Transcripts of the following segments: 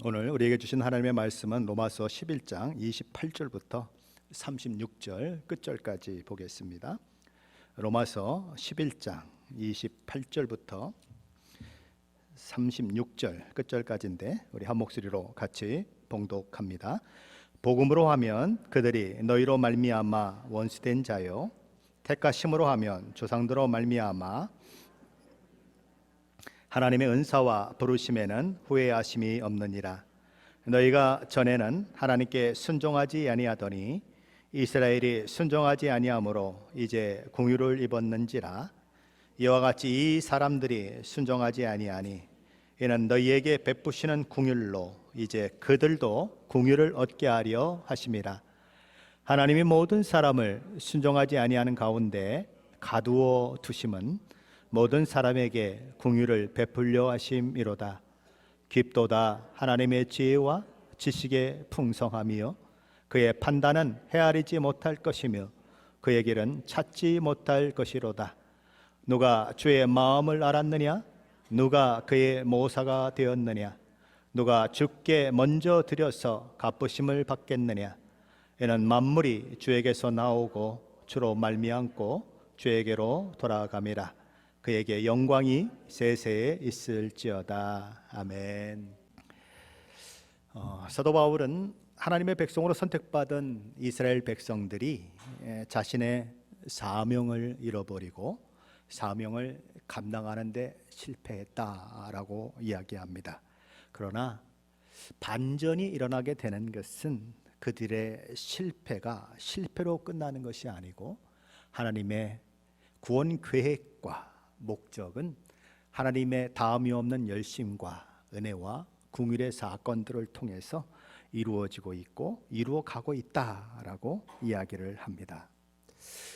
오늘 우리에게 주신 하나님의 말씀은 로마서 11장 28절부터 36절 끝절까지 보겠습니다. 로마서 11장 28절부터 36절 끝절까지인데 우리 한 목소리로 같이 봉독합니다. 복음으로 하면 그들이 너희로 말미암아 원수된 자요, 택하심으로 하면 조상들로 말미암아 하나님의 은사와 부르심에는 후회하심이 없느니라. 너희가 전에는 하나님께 순종하지 아니하더니 이스라엘이 순종하지 아니하므로 이제 공유를 입었는지라. 이와 같이 이 사람들이 순종하지 아니하니 이는 너희에게 베푸시는 공율로 이제 그들도 공유를 얻게 하려 하심이라. 하나님이 모든 사람을 순종하지 아니하는 가운데 가두어 두심은 모든 사람에게 공유를 베풀려 하심이로다. 깊도다 하나님의 지혜와 지식의 풍성함이요 그의 판단은 헤아리지 못할 것이며 그의 길은 찾지 못할 것이로다. 누가 주의 마음을 알았느냐? 누가 그의 모사가 되었느냐? 누가 주께 먼저 드려서 갚으심을 받겠느냐? 이는 만물이 주에게서 나오고 주로 말미암고 주에게로 돌아감이라. 그에게 영광이 세세에 있을지어다. 아멘. 사도 바울은 하나님의 백성으로 선택받은 이스라엘 백성들이 자신의 사명을 잃어버리고 사명을 감당하는 데 실패했다라고 이야기합니다. 그러나 반전이 일어나게 되는 것은 그들의 실패가 실패로 끝나는 것이 아니고 하나님의 구원 계획과 목적은 하나님의 다음이 없는 열심과 은혜와 긍휼의 사건들을 통해서 이루어지고 있고 이루어가고 있다라고 이야기를 합니다.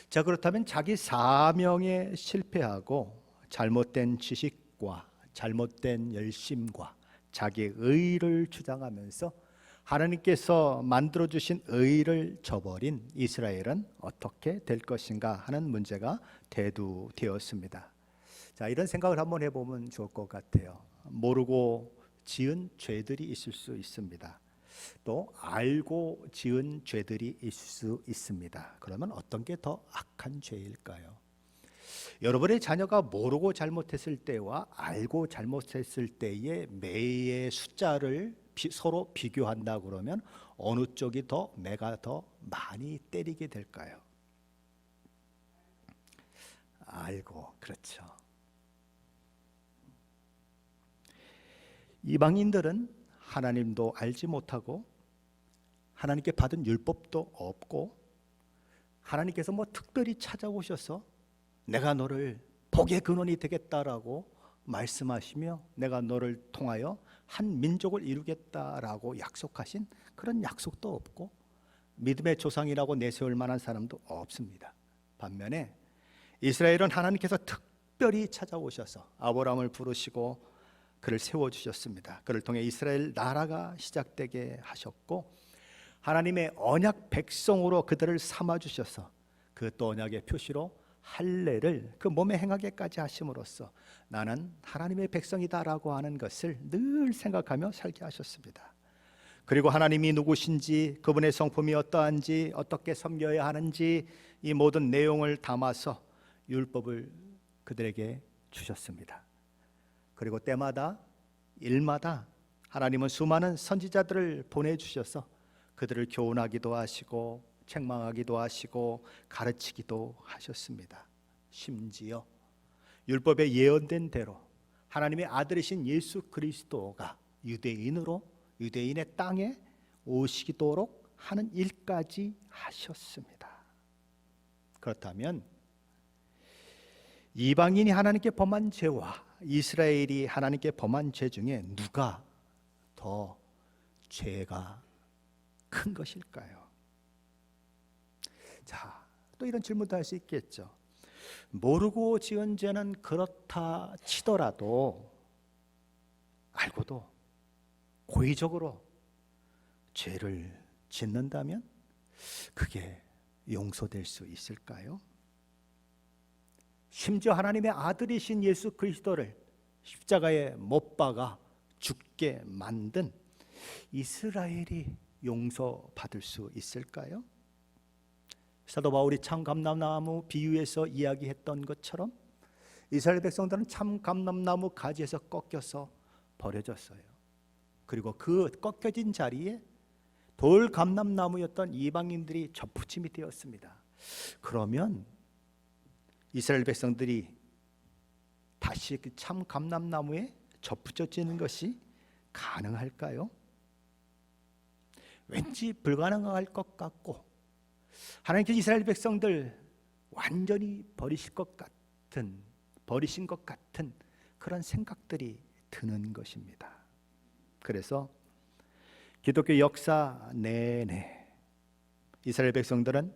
자, 그렇다면 자기 사명에 실패하고 잘못된 지식과 잘못된 열심과 자기의 의를 주장하면서 하나님께서 만들어주신 의를 저버린 이스라엘은 어떻게 될 것인가 하는 문제가 대두되었습니다. 자, 이런 생각을 한번 해보면 좋을 것 같아요. 모르고 지은 죄들이 있을 수 있습니다. 또 알고 지은 죄들이 있을 수 있습니다. 그러면 어떤 게 더 악한 죄일까요? 여러분의 자녀가 모르고 잘못했을 때와 알고 잘못했을 때의 매의 숫자를 서로 비교한다 그러면 어느 쪽이 더 매가 더 많이 때리게 될까요? 알고, 그렇죠. 이방인들은 하나님도 알지 못하고 하나님께 받은 율법도 없고 하나님께서 특별히 찾아오셔서 내가 너를 복의 근원이 되겠다라고 말씀하시며 내가 너를 통하여 한 민족을 이루겠다라고 약속하신 그런 약속도 없고 믿음의 조상이라고 내세울 만한 사람도 없습니다. 반면에 이스라엘은 하나님께서 특별히 찾아오셔서 아브라함을 부르시고 그를 세워주셨습니다. 그를 통해 이스라엘 나라가 시작되게 하셨고 하나님의 언약 백성으로 그들을 삼아주셔서 그 또 언약의 표시로 할례를 그 몸에 행하게까지 하심으로써 나는 하나님의 백성이다라고 하는 것을 늘 생각하며 살게 하셨습니다. 그리고 하나님이 누구신지 그분의 성품이 어떠한지 어떻게 섬겨야 하는지 이 모든 내용을 담아서 율법을 그들에게 주셨습니다. 그리고 때마다 일마다 하나님은 수많은 선지자들을 보내주셔서 그들을 교훈하기도 하시고 책망하기도 하시고 가르치기도 하셨습니다. 심지어 율법에 예언된 대로 하나님의 아들이신 예수 그리스도가 유대인으로 유대인의 땅에 오시도록 하는 일까지 하셨습니다. 그렇다면 이방인이 하나님께 범한 죄와 이스라엘이 하나님께 범한 죄 중에 누가 더 죄가 큰 것일까요? 자, 또 이런 질문도 할 수 있겠죠. 모르고 지은 죄는 그렇다 치더라도 알고도 고의적으로 죄를 짓는다면 그게 용서될 수 있을까요? 심지어 하나님의 아들이신 예수 그리스도를 십자가에 못 박아 죽게 만든 이스라엘이 용서받을 수 있을까요? 사도 바울이 참 감람나무 비유에서 이야기했던 것처럼 이스라엘 백성들은 참 감람나무 가지에서 꺾여서 버려졌어요. 그리고 그 꺾여진 자리에 돌 감람나무였던 이방인들이 접붙임이 되었습니다. 그러면 이스라엘 백성들이 다시 그 참 감람나무에 접붙여지는 것이 가능할까요? 왠지 불가능할 것 같고, 하나님께서 이스라엘 백성들 완전히 버리신 것 같은 그런 생각들이 드는 것입니다. 그래서 기독교 역사 내내 이스라엘 백성들은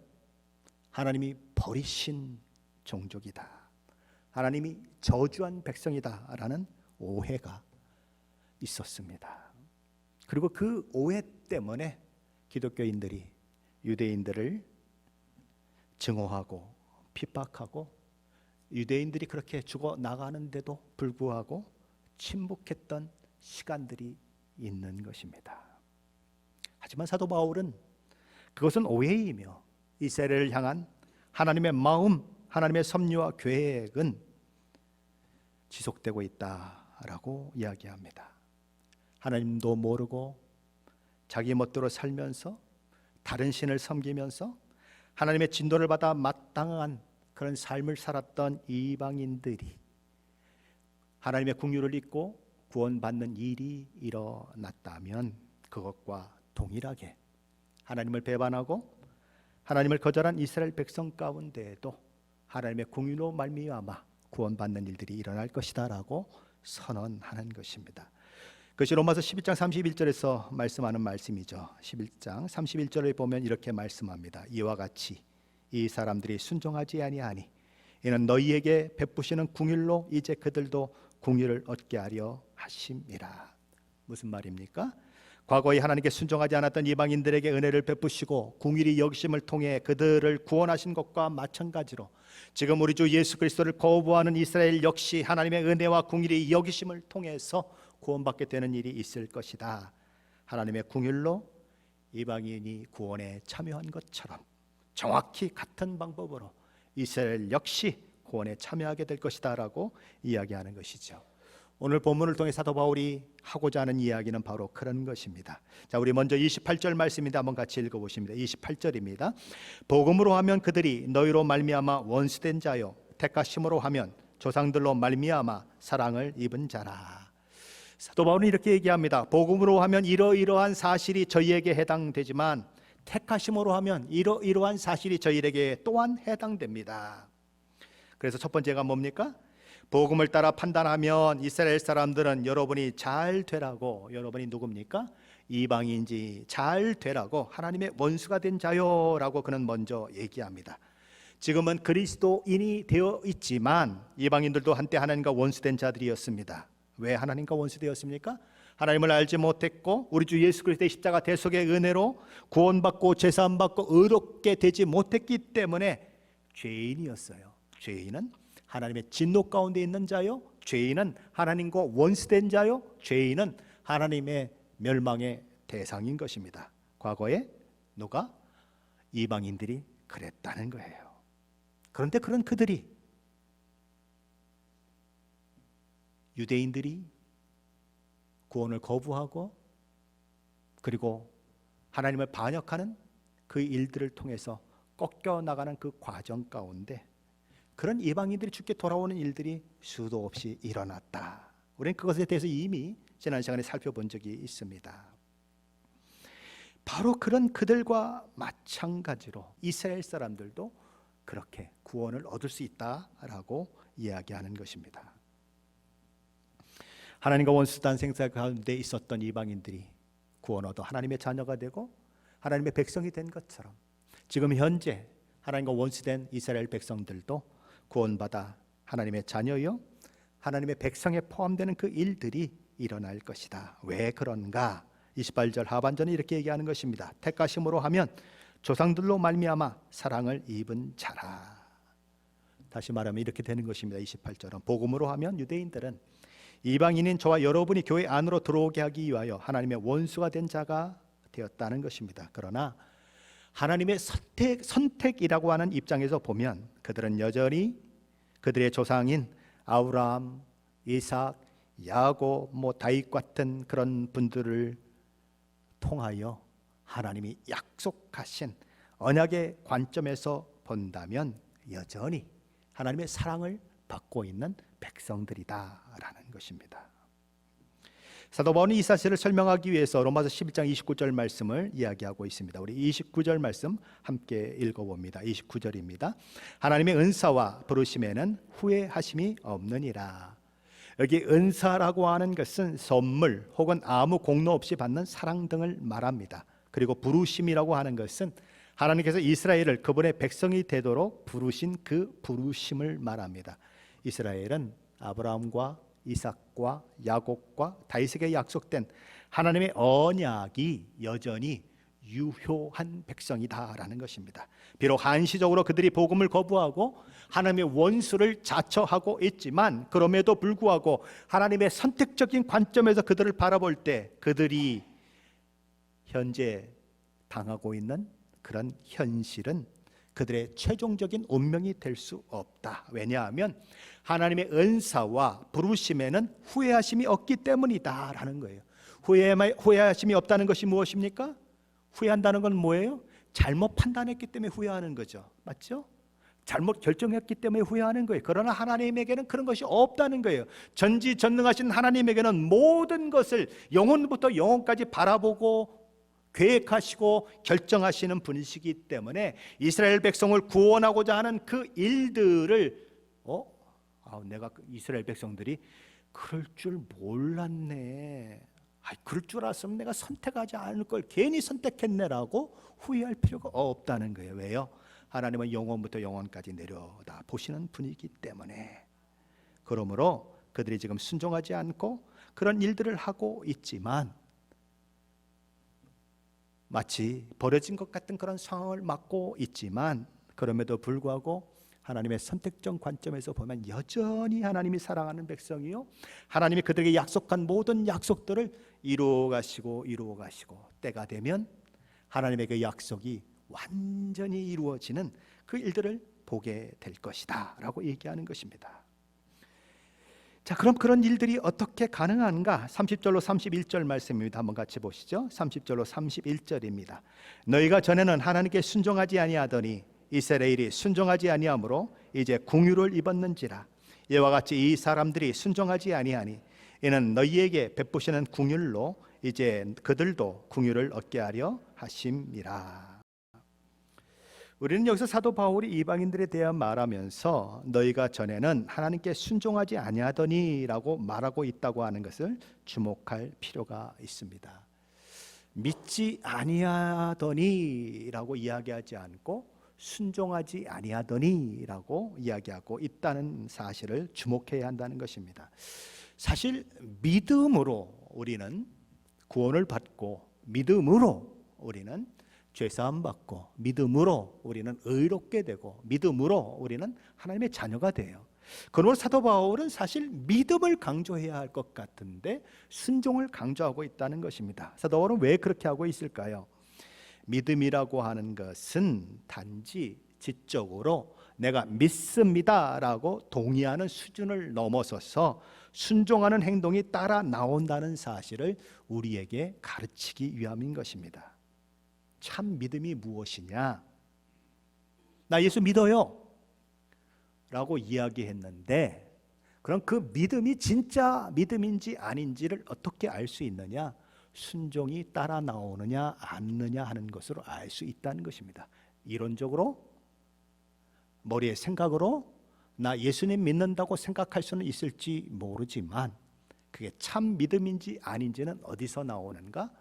하나님이 버리신 종족이다, 하나님이 저주한 백성이다라는 오해가 있었습니다. 그리고 그 오해 때문에 기독교인들이 유대인들을 증오하고 핍박하고, 유대인들이 그렇게 죽어 나가는데도 불구하고 침묵했던 시간들이 있는 것입니다. 하지만 사도 바울은 그것은 오해이며 이스라엘을 향한 하나님의 마음, 하나님의 섭리와 계획은 지속되고 있다라고 이야기합니다. 하나님도 모르고 자기 멋대로 살면서 다른 신을 섬기면서 하나님의 진노를 받아 마땅한 그런 삶을 살았던 이방인들이 하나님의 긍휼을 잊고 구원받는 일이 일어났다면 그것과 동일하게 하나님을 배반하고 하나님을 거절한 이스라엘 백성 가운데에도 하나님의 긍휼로 말미암아 구원받는 일들이 일어날 것이다라고 선언하는 것입니다. 그것이 로마서 11장 31절에서 말씀하는 말씀이죠. 11장 31절에 보면 이렇게 말씀합니다. 이와 같이 이 사람들이 순종하지 아니하니 이는 너희에게 베푸시는 긍휼로 이제 그들도 긍휼을 얻게 하려 하심이라. 무슨 말입니까? 과거에 하나님께 순종하지 않았던 이방인들에게 은혜를 베푸시고 긍휼히 여기심을 통해 그들을 구원하신 것과 마찬가지로 지금 우리 주 예수 그리스도를 거부하는 이스라엘 역시 하나님의 은혜와 긍휼히 여기심을 통해서 구원받게 되는 일이 있을 것이다. 하나님의 긍휼로 이방인이 구원에 참여한 것처럼 정확히 같은 방법으로 이스라엘 역시 구원에 참여하게 될 것이다 라고 이야기하는 것이죠. 오늘 본문을 통해 사도 바울이 하고자 하는 이야기는 바로 그런 것입니다. 자, 우리 먼저 28절 말씀인데 한번 같이 읽어보십니다. 28절입니다. 복음으로 하면 그들이 너희로 말미암아 원수된 자요 택하심으로 하면 조상들로 말미암아 사랑을 입은 자라. 사도 바울은 이렇게 얘기합니다. 복음으로 하면 이러이러한 사실이 저희에게 해당되지만 택하심으로 하면 이러이러한 사실이 저희에게 또한 해당됩니다. 그래서 첫 번째가 뭡니까? 복음을 따라 판단하면 이스라엘 사람들은 여러분이 잘 되라고, 여러분이 누굽니까? 이방인지 잘 되라고 하나님의 원수가 된 자요라고 그는 먼저 얘기합니다. 지금은 그리스도인이 되어 있지만 이방인들도 한때 하나님과 원수된 자들이었습니다. 왜 하나님과 원수되었습니까? 하나님을 알지 못했고 우리 주 예수 그리스도의 십자가 대속의 은혜로 구원받고 제사함받고 의롭게 되지 못했기 때문에 죄인이었어요. 죄인은 하나님의 진노 가운데 있는 자요, 죄인은 하나님과 원수된 자요, 죄인은 하나님의 멸망의 대상인 것입니다. 과거에 누가? 이방인들이 그랬다는 거예요. 그런데 그런 그들이 유대인들이 구원을 거부하고 그리고 하나님을 반역하는 그 일들을 통해서 꺾여 나가는 그 과정 가운데 그런 이방인들이 죽게 돌아오는 일들이 수도 없이 일어났다. 우리는 그것에 대해서 이미 지난 시간에 살펴본 적이 있습니다. 바로 그런 그들과 마찬가지로 이스라엘 사람들도 그렇게 구원을 얻을 수 있다라고 이야기하는 것입니다. 하나님과 원수단 생사 가운데 있었던 이방인들이 구원 얻어 하나님의 자녀가 되고 하나님의 백성이 된 것처럼 지금 현재 하나님과 원수된 이스라엘 백성들도 구원받아 하나님의 자녀요 하나님의 백성에 포함되는 그 일들이 일어날 것이다. 왜 그런가? 28절 하반전에 이렇게 얘기하는 것입니다. 택하심으로 하면 조상들로 말미암아 사랑을 입은 자라. 다시 말하면 이렇게 되는 것입니다. 28절은 복음으로 하면 유대인들은 이방인인 저와 여러분이 교회 안으로 들어오게 하기 위하여 하나님의 원수가 된 자가 되었다는 것입니다. 그러나 하나님의 선택이라고 하는 입장에서 보면 그들은 여전히 그들의 조상인 아브라함, 이삭, 야곱, 다윗 같은 그런 분들을 통하여 하나님이 약속하신 언약의 관점에서 본다면 여전히 하나님의 사랑을 받고 있는 백성들이다라는 것입니다. 사도 바울은 이 사실을 설명하기 위해서 로마서 11장 29절 말씀을 이야기하고 있습니다. 우리 29절 말씀 함께 읽어봅니다. 29절입니다. 하나님의 은사와 부르심에는 후회하심이 없느니라. 여기 은사라고 하는 것은 선물 혹은 아무 공로 없이 받는 사랑 등을 말합니다. 그리고 부르심이라고 하는 것은 하나님께서 이스라엘을 그분의 백성이 되도록 부르신 그 부르심을 말합니다. 이스라엘은 아브라함과 이삭과 야곱과 다윗에게 약속된 하나님의 언약이 여전히 유효한 백성이다라는 것입니다. 비록 한시적으로 그들이 복음을 거부하고 하나님의 원수를 자처하고 있지만 그럼에도 불구하고 하나님의 선택적인 관점에서 그들을 바라볼 때 그들이 현재 당하고 있는 그런 현실은 그들의 최종적인 운명이 될 수 없다. 왜냐하면 하나님의 은사와 부르심에는 후회하심이 없기 때문이다라는 거예요. 후회하심이 없다는 것이 무엇입니까? 후회한다는 건 뭐예요? 잘못 판단했기 때문에 후회하는 거죠. 맞죠? 잘못 결정했기 때문에 후회하는 거예요. 그러나 하나님에게는 그런 것이 없다는 거예요. 전지전능하신 하나님에게는 모든 것을 영혼부터 영혼까지 바라보고 계획하시고 결정하시는 분이시기 때문에 이스라엘 백성을 구원하고자 하는 그 일들을 내가 이스라엘 백성들이 그럴 줄 몰랐네. 그럴 줄 알았으면 내가 선택하지 않을 걸 괜히 선택했네라고 후회할 필요가 없다는 거예요. 왜요? 하나님은 영원부터 영원까지 내려다 보시는 분이기 때문에. 그러므로 그들이 지금 순종하지 않고 그런 일들을 하고 있지만 마치 버려진 것 같은 그런 상황을 맞고 있지만 그럼에도 불구하고 하나님의 선택적 관점에서 보면 여전히 하나님이 사랑하는 백성이요, 하나님이 그들에게 약속한 모든 약속들을 이루어 가시고 때가 되면 하나님의 그 약속이 완전히 이루어지는 그 일들을 보게 될 것이다 라고 얘기하는 것입니다. 자, 그럼 그런 일들이 어떻게 가능한가? 30절로 31절 말씀입니다. 한번 같이 보시죠. 30절로 31절입니다. 너희가 전에는 하나님께 순종하지 아니하더니 이스라엘이 순종하지 아니하므로 이제 궁유를 입었는지라. 이와 같이 이 사람들이 순종하지 아니하니 이는 너희에게 베푸시는 궁율로 이제 그들도 궁유를 얻게 하려 하심이라. 우리는 여기서 사도 바울이 이방인들에 대한 말하면서 너희가 전에는 하나님께 순종하지 아니하더니라고 말하고 있다고 하는 것을 주목할 필요가 있습니다. 믿지 아니하더니라고 이야기하지 않고 순종하지 아니하더니라고 이야기하고 있다는 사실을 주목해야 한다는 것입니다. 사실 믿음으로 우리는 구원을 받고 믿음으로 우리는 죄사함 받고 믿음으로 우리는 의롭게 되고 믿음으로 우리는 하나님의 자녀가 돼요. 그러므로 사도 바울은 사실 믿음을 강조해야 할 것 같은데 순종을 강조하고 있다는 것입니다. 사도 바울은 왜 그렇게 하고 있을까요? 믿음이라고 하는 것은 단지 지적으로 내가 믿습니다라고 동의하는 수준을 넘어서서 순종하는 행동이 따라 나온다는 사실을 우리에게 가르치기 위함인 것입니다. 참 믿음이 무엇이냐? 나 예수 믿어요 라고 이야기했는데 그럼 그 믿음이 진짜 믿음인지 아닌지를 어떻게 알 수 있느냐? 순종이 따라 나오느냐 않느냐 하는 것으로 알 수 있다는 것입니다. 이론적으로 머리의 생각으로 나 예수님 믿는다고 생각할 수는 있을지 모르지만 그게 참 믿음인지 아닌지는 어디서 나오는가?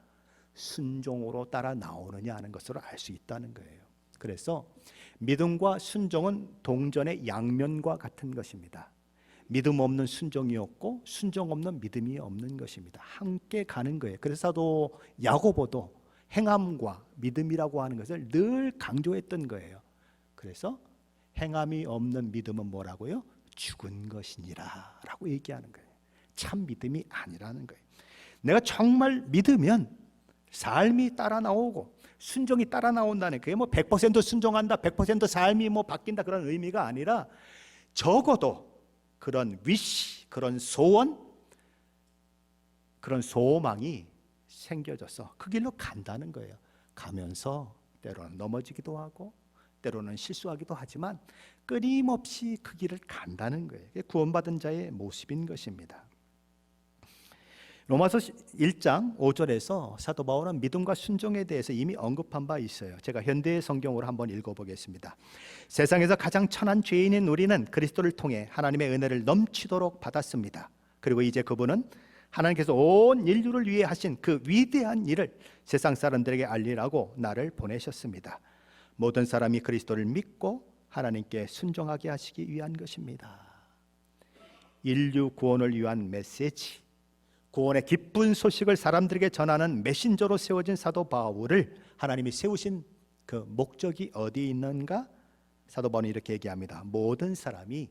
순종으로 따라 나오느냐 하는 것으로 알 수 있다는 거예요. 그래서 믿음과 순종은 동전의 양면과 같은 것입니다. 믿음 없는 순종이 없고 순종 없는 믿음이 없는 것입니다. 함께 가는 거예요. 그래서 또 야고보도 행함과 믿음이라고 하는 것을 늘 강조했던 거예요. 그래서 행함이 없는 믿음은 뭐라고요? 죽은 것이니라 라고 얘기하는 거예요. 참 믿음이 아니라는 거예요. 내가 정말 믿으면 삶이 따라 나오고 순종이 따라 나온다는, 그게 뭐 100% 순종한다, 100% 삶이 뭐 바뀐다 그런 의미가 아니라 적어도 그런 위시, 그런 소원, 그런 소망이 생겨져서 그 길로 간다는 거예요. 가면서 때로는 넘어지기도 하고 때로는 실수하기도 하지만 끊임없이 그 길을 간다는 거예요. 이게 구원받은 자의 모습인 것입니다. 로마서 1장 5절에서 사도 바울은 믿음과 순종에 대해서 이미 언급한 바 있어요. 제가 현대 성경으로 한번 읽어보겠습니다. 세상에서 가장 천한 죄인인 우리는 그리스도를 통해 하나님의 은혜를 넘치도록 받았습니다. 그리고 이제 그분은 하나님께서 온 인류를 위해 하신 그 위대한 일을 세상 사람들에게 알리라고 나를 보내셨습니다. 모든 사람이 그리스도를 믿고 하나님께 순종하게 하시기 위한 것입니다. 인류 구원을 위한 메시지, 구원의 기쁜 소식을 사람들에게 전하는 메신저로 세워진 사도 바울을 하나님이 세우신 그 목적이 어디 있는가? 사도 바울은 이렇게 얘기합니다. 모든 사람이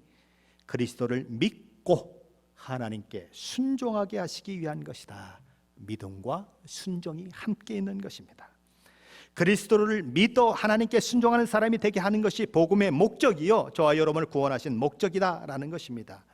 그리스도를 믿고 하나님께 순종하게 하시기 위한 것이다. 믿음과 순종이 함께 있는 것입니다. 그리스도를 믿어 하나님께 순종하는 사람이 되게 하는 것이 복음의 목적이요, 저와 여러분을 구원하신 목적이다라는 것입니다.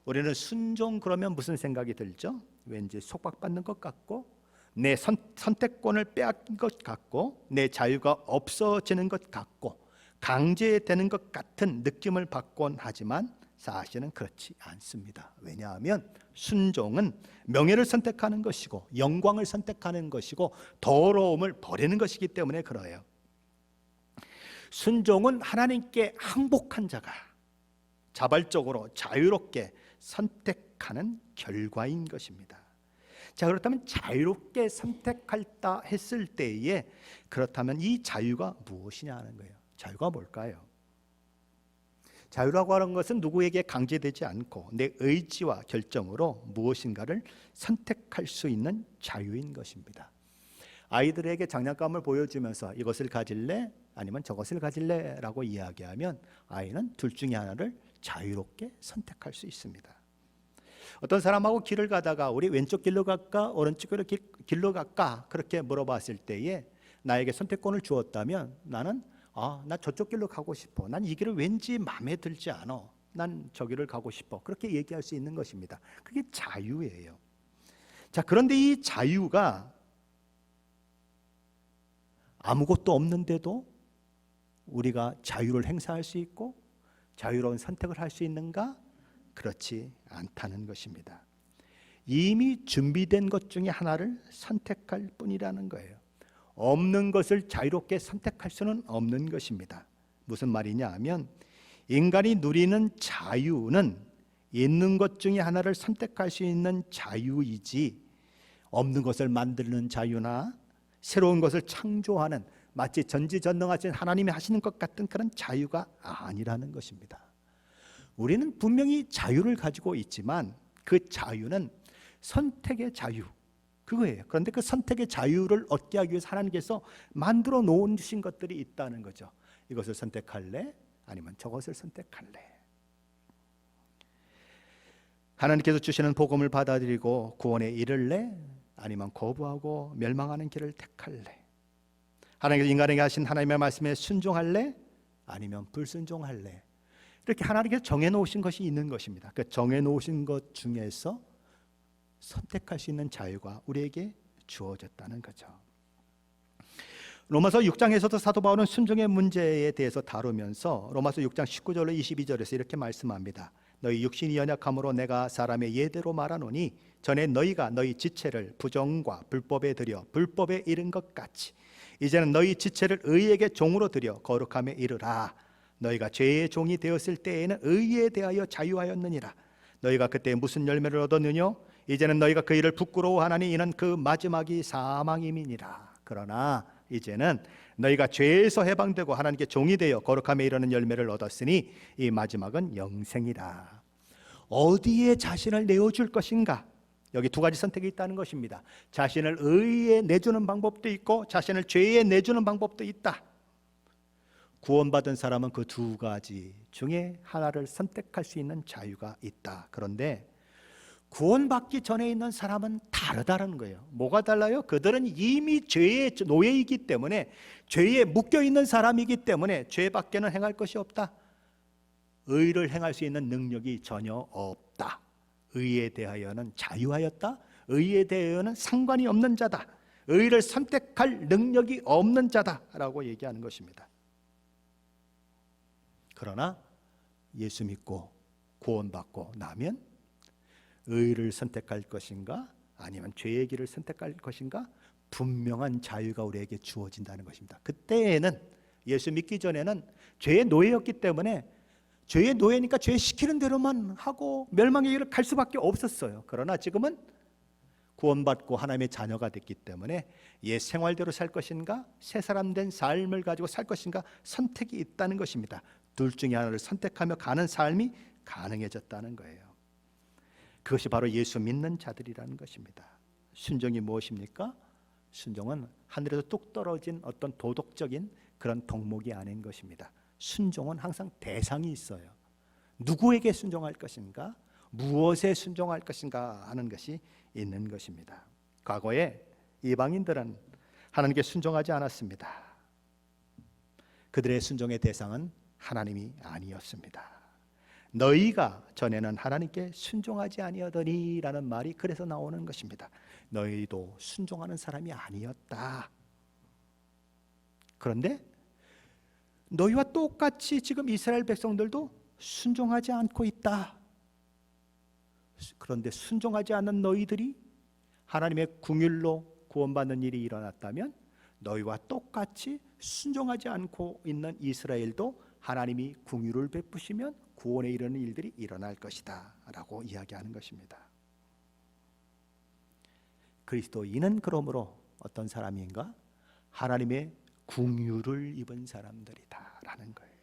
우리는 순종 그러면 무슨 생각이 들죠? 왠지 속박받는 것 같고 내 선택권을 빼앗긴 것 같고 내 자유가 없어지는 것 같고 강제되는 것 같은 느낌을 받곤 하지만 사실은 그렇지 않습니다. 왜냐하면 순종은 명예를 선택하는 것이고 영광을 선택하는 것이고 더러움을 버리는 것이기 때문에 그래요. 순종은 하나님께 항복한 자가 자발적으로 자유롭게 선택하는 결과인 것입니다. 자, 그렇다면 자유롭게 선택할다 했을 때에 그렇다면 이 자유가 무엇이냐 하는 거예요. 자유가 뭘까요? 자유라고 하는 것은 누구에게 강제되지 않고 내 의지와 결정으로 무엇인가를 선택할 수 있는 자유인 것입니다. 아이들에게 장난감을 보여주면서 이것을 가질래? 아니면 저것을 가질래? 라고 이야기하면 아이는 둘 중에 하나를 자유롭게 선택할 수 있습니다. 어떤 사람하고 길을 가다가 우리 왼쪽 길로 갈까? 오른쪽 길로 갈까? 그렇게 물어봤을 때에 나에게 선택권을 주었다면 나는 나 저쪽 길로 가고 싶어. 난 이 길을 왠지 마음에 들지 않아. 난 저 길을 가고 싶어. 그렇게 얘기할 수 있는 것입니다. 그게 자유예요. 자, 그런데 이 자유가 아무것도 없는데도 우리가 자유를 행사할 수 있고 자유로운 선택을 할 수 있는가? 그렇지 않다는 것입니다. 이미 준비된 것 중에 하나를 선택할 뿐이라는 거예요. 없는 것을 자유롭게 선택할 수는 없는 것입니다. 무슨 말이냐 하면 인간이 누리는 자유는 있는 것 중에 하나를 선택할 수 있는 자유이지 없는 것을 만드는 자유나 새로운 것을 창조하는 마치 전지전능하신 하나님이 하시는 것 같은 그런 자유가 아니라는 것입니다. 우리는 분명히 자유를 가지고 있지만 그 자유는 선택의 자유, 그거예요. 그런데 그 선택의 자유를 얻게 하기 위해서 하나님께서 만들어 놓으신 것들이 있다는 거죠. 이것을 선택할래? 아니면 저것을 선택할래? 하나님께서 주시는 복음을 받아들이고 구원에 이를래? 아니면 거부하고 멸망하는 길을 택할래? 하나님께서 인간에게 하신 하나님의 말씀에 순종할래? 아니면 불순종할래? 이렇게 하나님께서 정해놓으신 것이 있는 것입니다. 그 정해놓으신 것 중에서 선택할 수 있는 자유가 우리에게 주어졌다는 거죠. 로마서 6장에서도 사도 바울은 순종의 문제에 대해서 다루면서 로마서 6장 19절로 22절에서 이렇게 말씀합니다. 너희 육신이 연약함으로 내가 사람의 예대로 말하노니 전에 너희가 너희 지체를 부정과 불법에 들여 불법에 이른 것 같이 이제는 너희 지체를 의에게 종으로 들여 거룩함에 이르라. 너희가 죄의 종이 되었을 때에는 의에 대하여 자유하였느니라. 너희가 그때 무슨 열매를 얻었느냐? 이제는 너희가 그 일을 부끄러워하나니 이는 그 마지막이 사망임이니라. 그러나 이제는 너희가 죄에서 해방되고 하나님께 종이 되어 거룩함에 이르는 열매를 얻었으니 이 마지막은 영생이라. 어디에 자신을 내어줄 것인가? 여기 두 가지 선택이 있다는 것입니다. 자신을 의에 내주는 방법도 있고 자신을 죄에 내주는 방법도 있다. 구원받은 사람은 그 두 가지 중에 하나를 선택할 수 있는 자유가 있다. 그런데 구원받기 전에 있는 사람은 다르다는 거예요. 뭐가 달라요? 그들은 이미 죄의 노예이기 때문에, 죄에 묶여있는 사람이기 때문에 죄밖에는 행할 것이 없다. 의를 행할 수 있는 능력이 전혀 없다. 의에 대하여는 자유하였다. 의에 대하여는 상관이 없는 자다. 의를 선택할 능력이 없는 자다라고 얘기하는 것입니다. 그러나 예수 믿고 구원받고 나면 의를 선택할 것인가 아니면 죄의 길을 선택할 것인가, 분명한 자유가 우리에게 주어진다는 것입니다. 그때에는, 예수 믿기 전에는 죄의 노예였기 때문에 죄의 노예니까 죄 시키는 대로만 하고 멸망의 길을 갈 수밖에 없었어요. 그러나 지금은 구원받고 하나님의 자녀가 됐기 때문에 옛 생활대로 살 것인가, 새 사람 된 삶을 가지고 살 것인가, 선택이 있다는 것입니다. 둘 중에 하나를 선택하며 가는 삶이 가능해졌다는 거예요. 그것이 바로 예수 믿는 자들이라는 것입니다. 순종이 무엇입니까? 순종은 하늘에서 뚝 떨어진 어떤 도덕적인 그런 덕목이 아닌 것입니다. 순종은 항상 대상이 있어요. 누구에게 순종할 것인가, 무엇에 순종할 것인가 하는 것이 있는 것입니다. 과거에 이방인들은 하나님께 순종하지 않았습니다. 그들의 순종의 대상은 하나님이 아니었습니다. 너희가 전에는 하나님께 순종하지 아니하더니라는 말이 그래서 나오는 것입니다. 너희도 순종하는 사람이 아니었다. 그런데 너희와 똑같이 지금 이스라엘 백성들도 순종하지 않고 있다. 그런데 순종하지 않는 너희들이 하나님의 긍휼로 구원받는 일이 일어났다면, 너희와 똑같이 순종하지 않고 있는 이스라엘도 하나님이 긍휼을 베푸시면 구원에 이르는 일들이 일어날 것이다 라고 이야기하는 것입니다. 그리스도인은 그러므로 어떤 사람인가? 하나님의 긍휼을 입은 사람들이다 라는 거예요.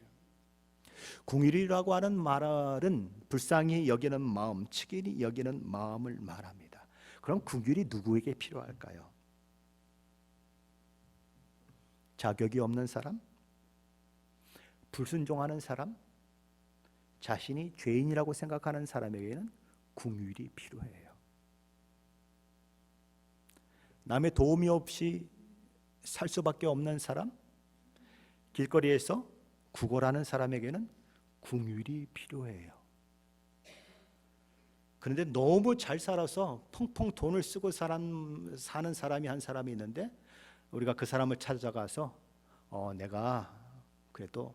긍휼이라고 하는 말은 불쌍히 여기는 마음, 측은히 여기는 마음을 말합니다. 그럼 긍휼이 누구에게 필요할까요? 자격이 없는 사람? 불순종하는 사람? 자신이 죄인이라고 생각하는 사람에게는 긍휼이 필요해요. 남의 도움이 없이 살 수밖에 없는 사람, 길거리에서 구걸하는 사람에게는 긍휼이 필요해요. 그런데 너무 잘 살아서 펑펑 돈을 쓰고 사는 사람이 한 사람이 있는데, 우리가 그 사람을 찾아가서 내가 그래도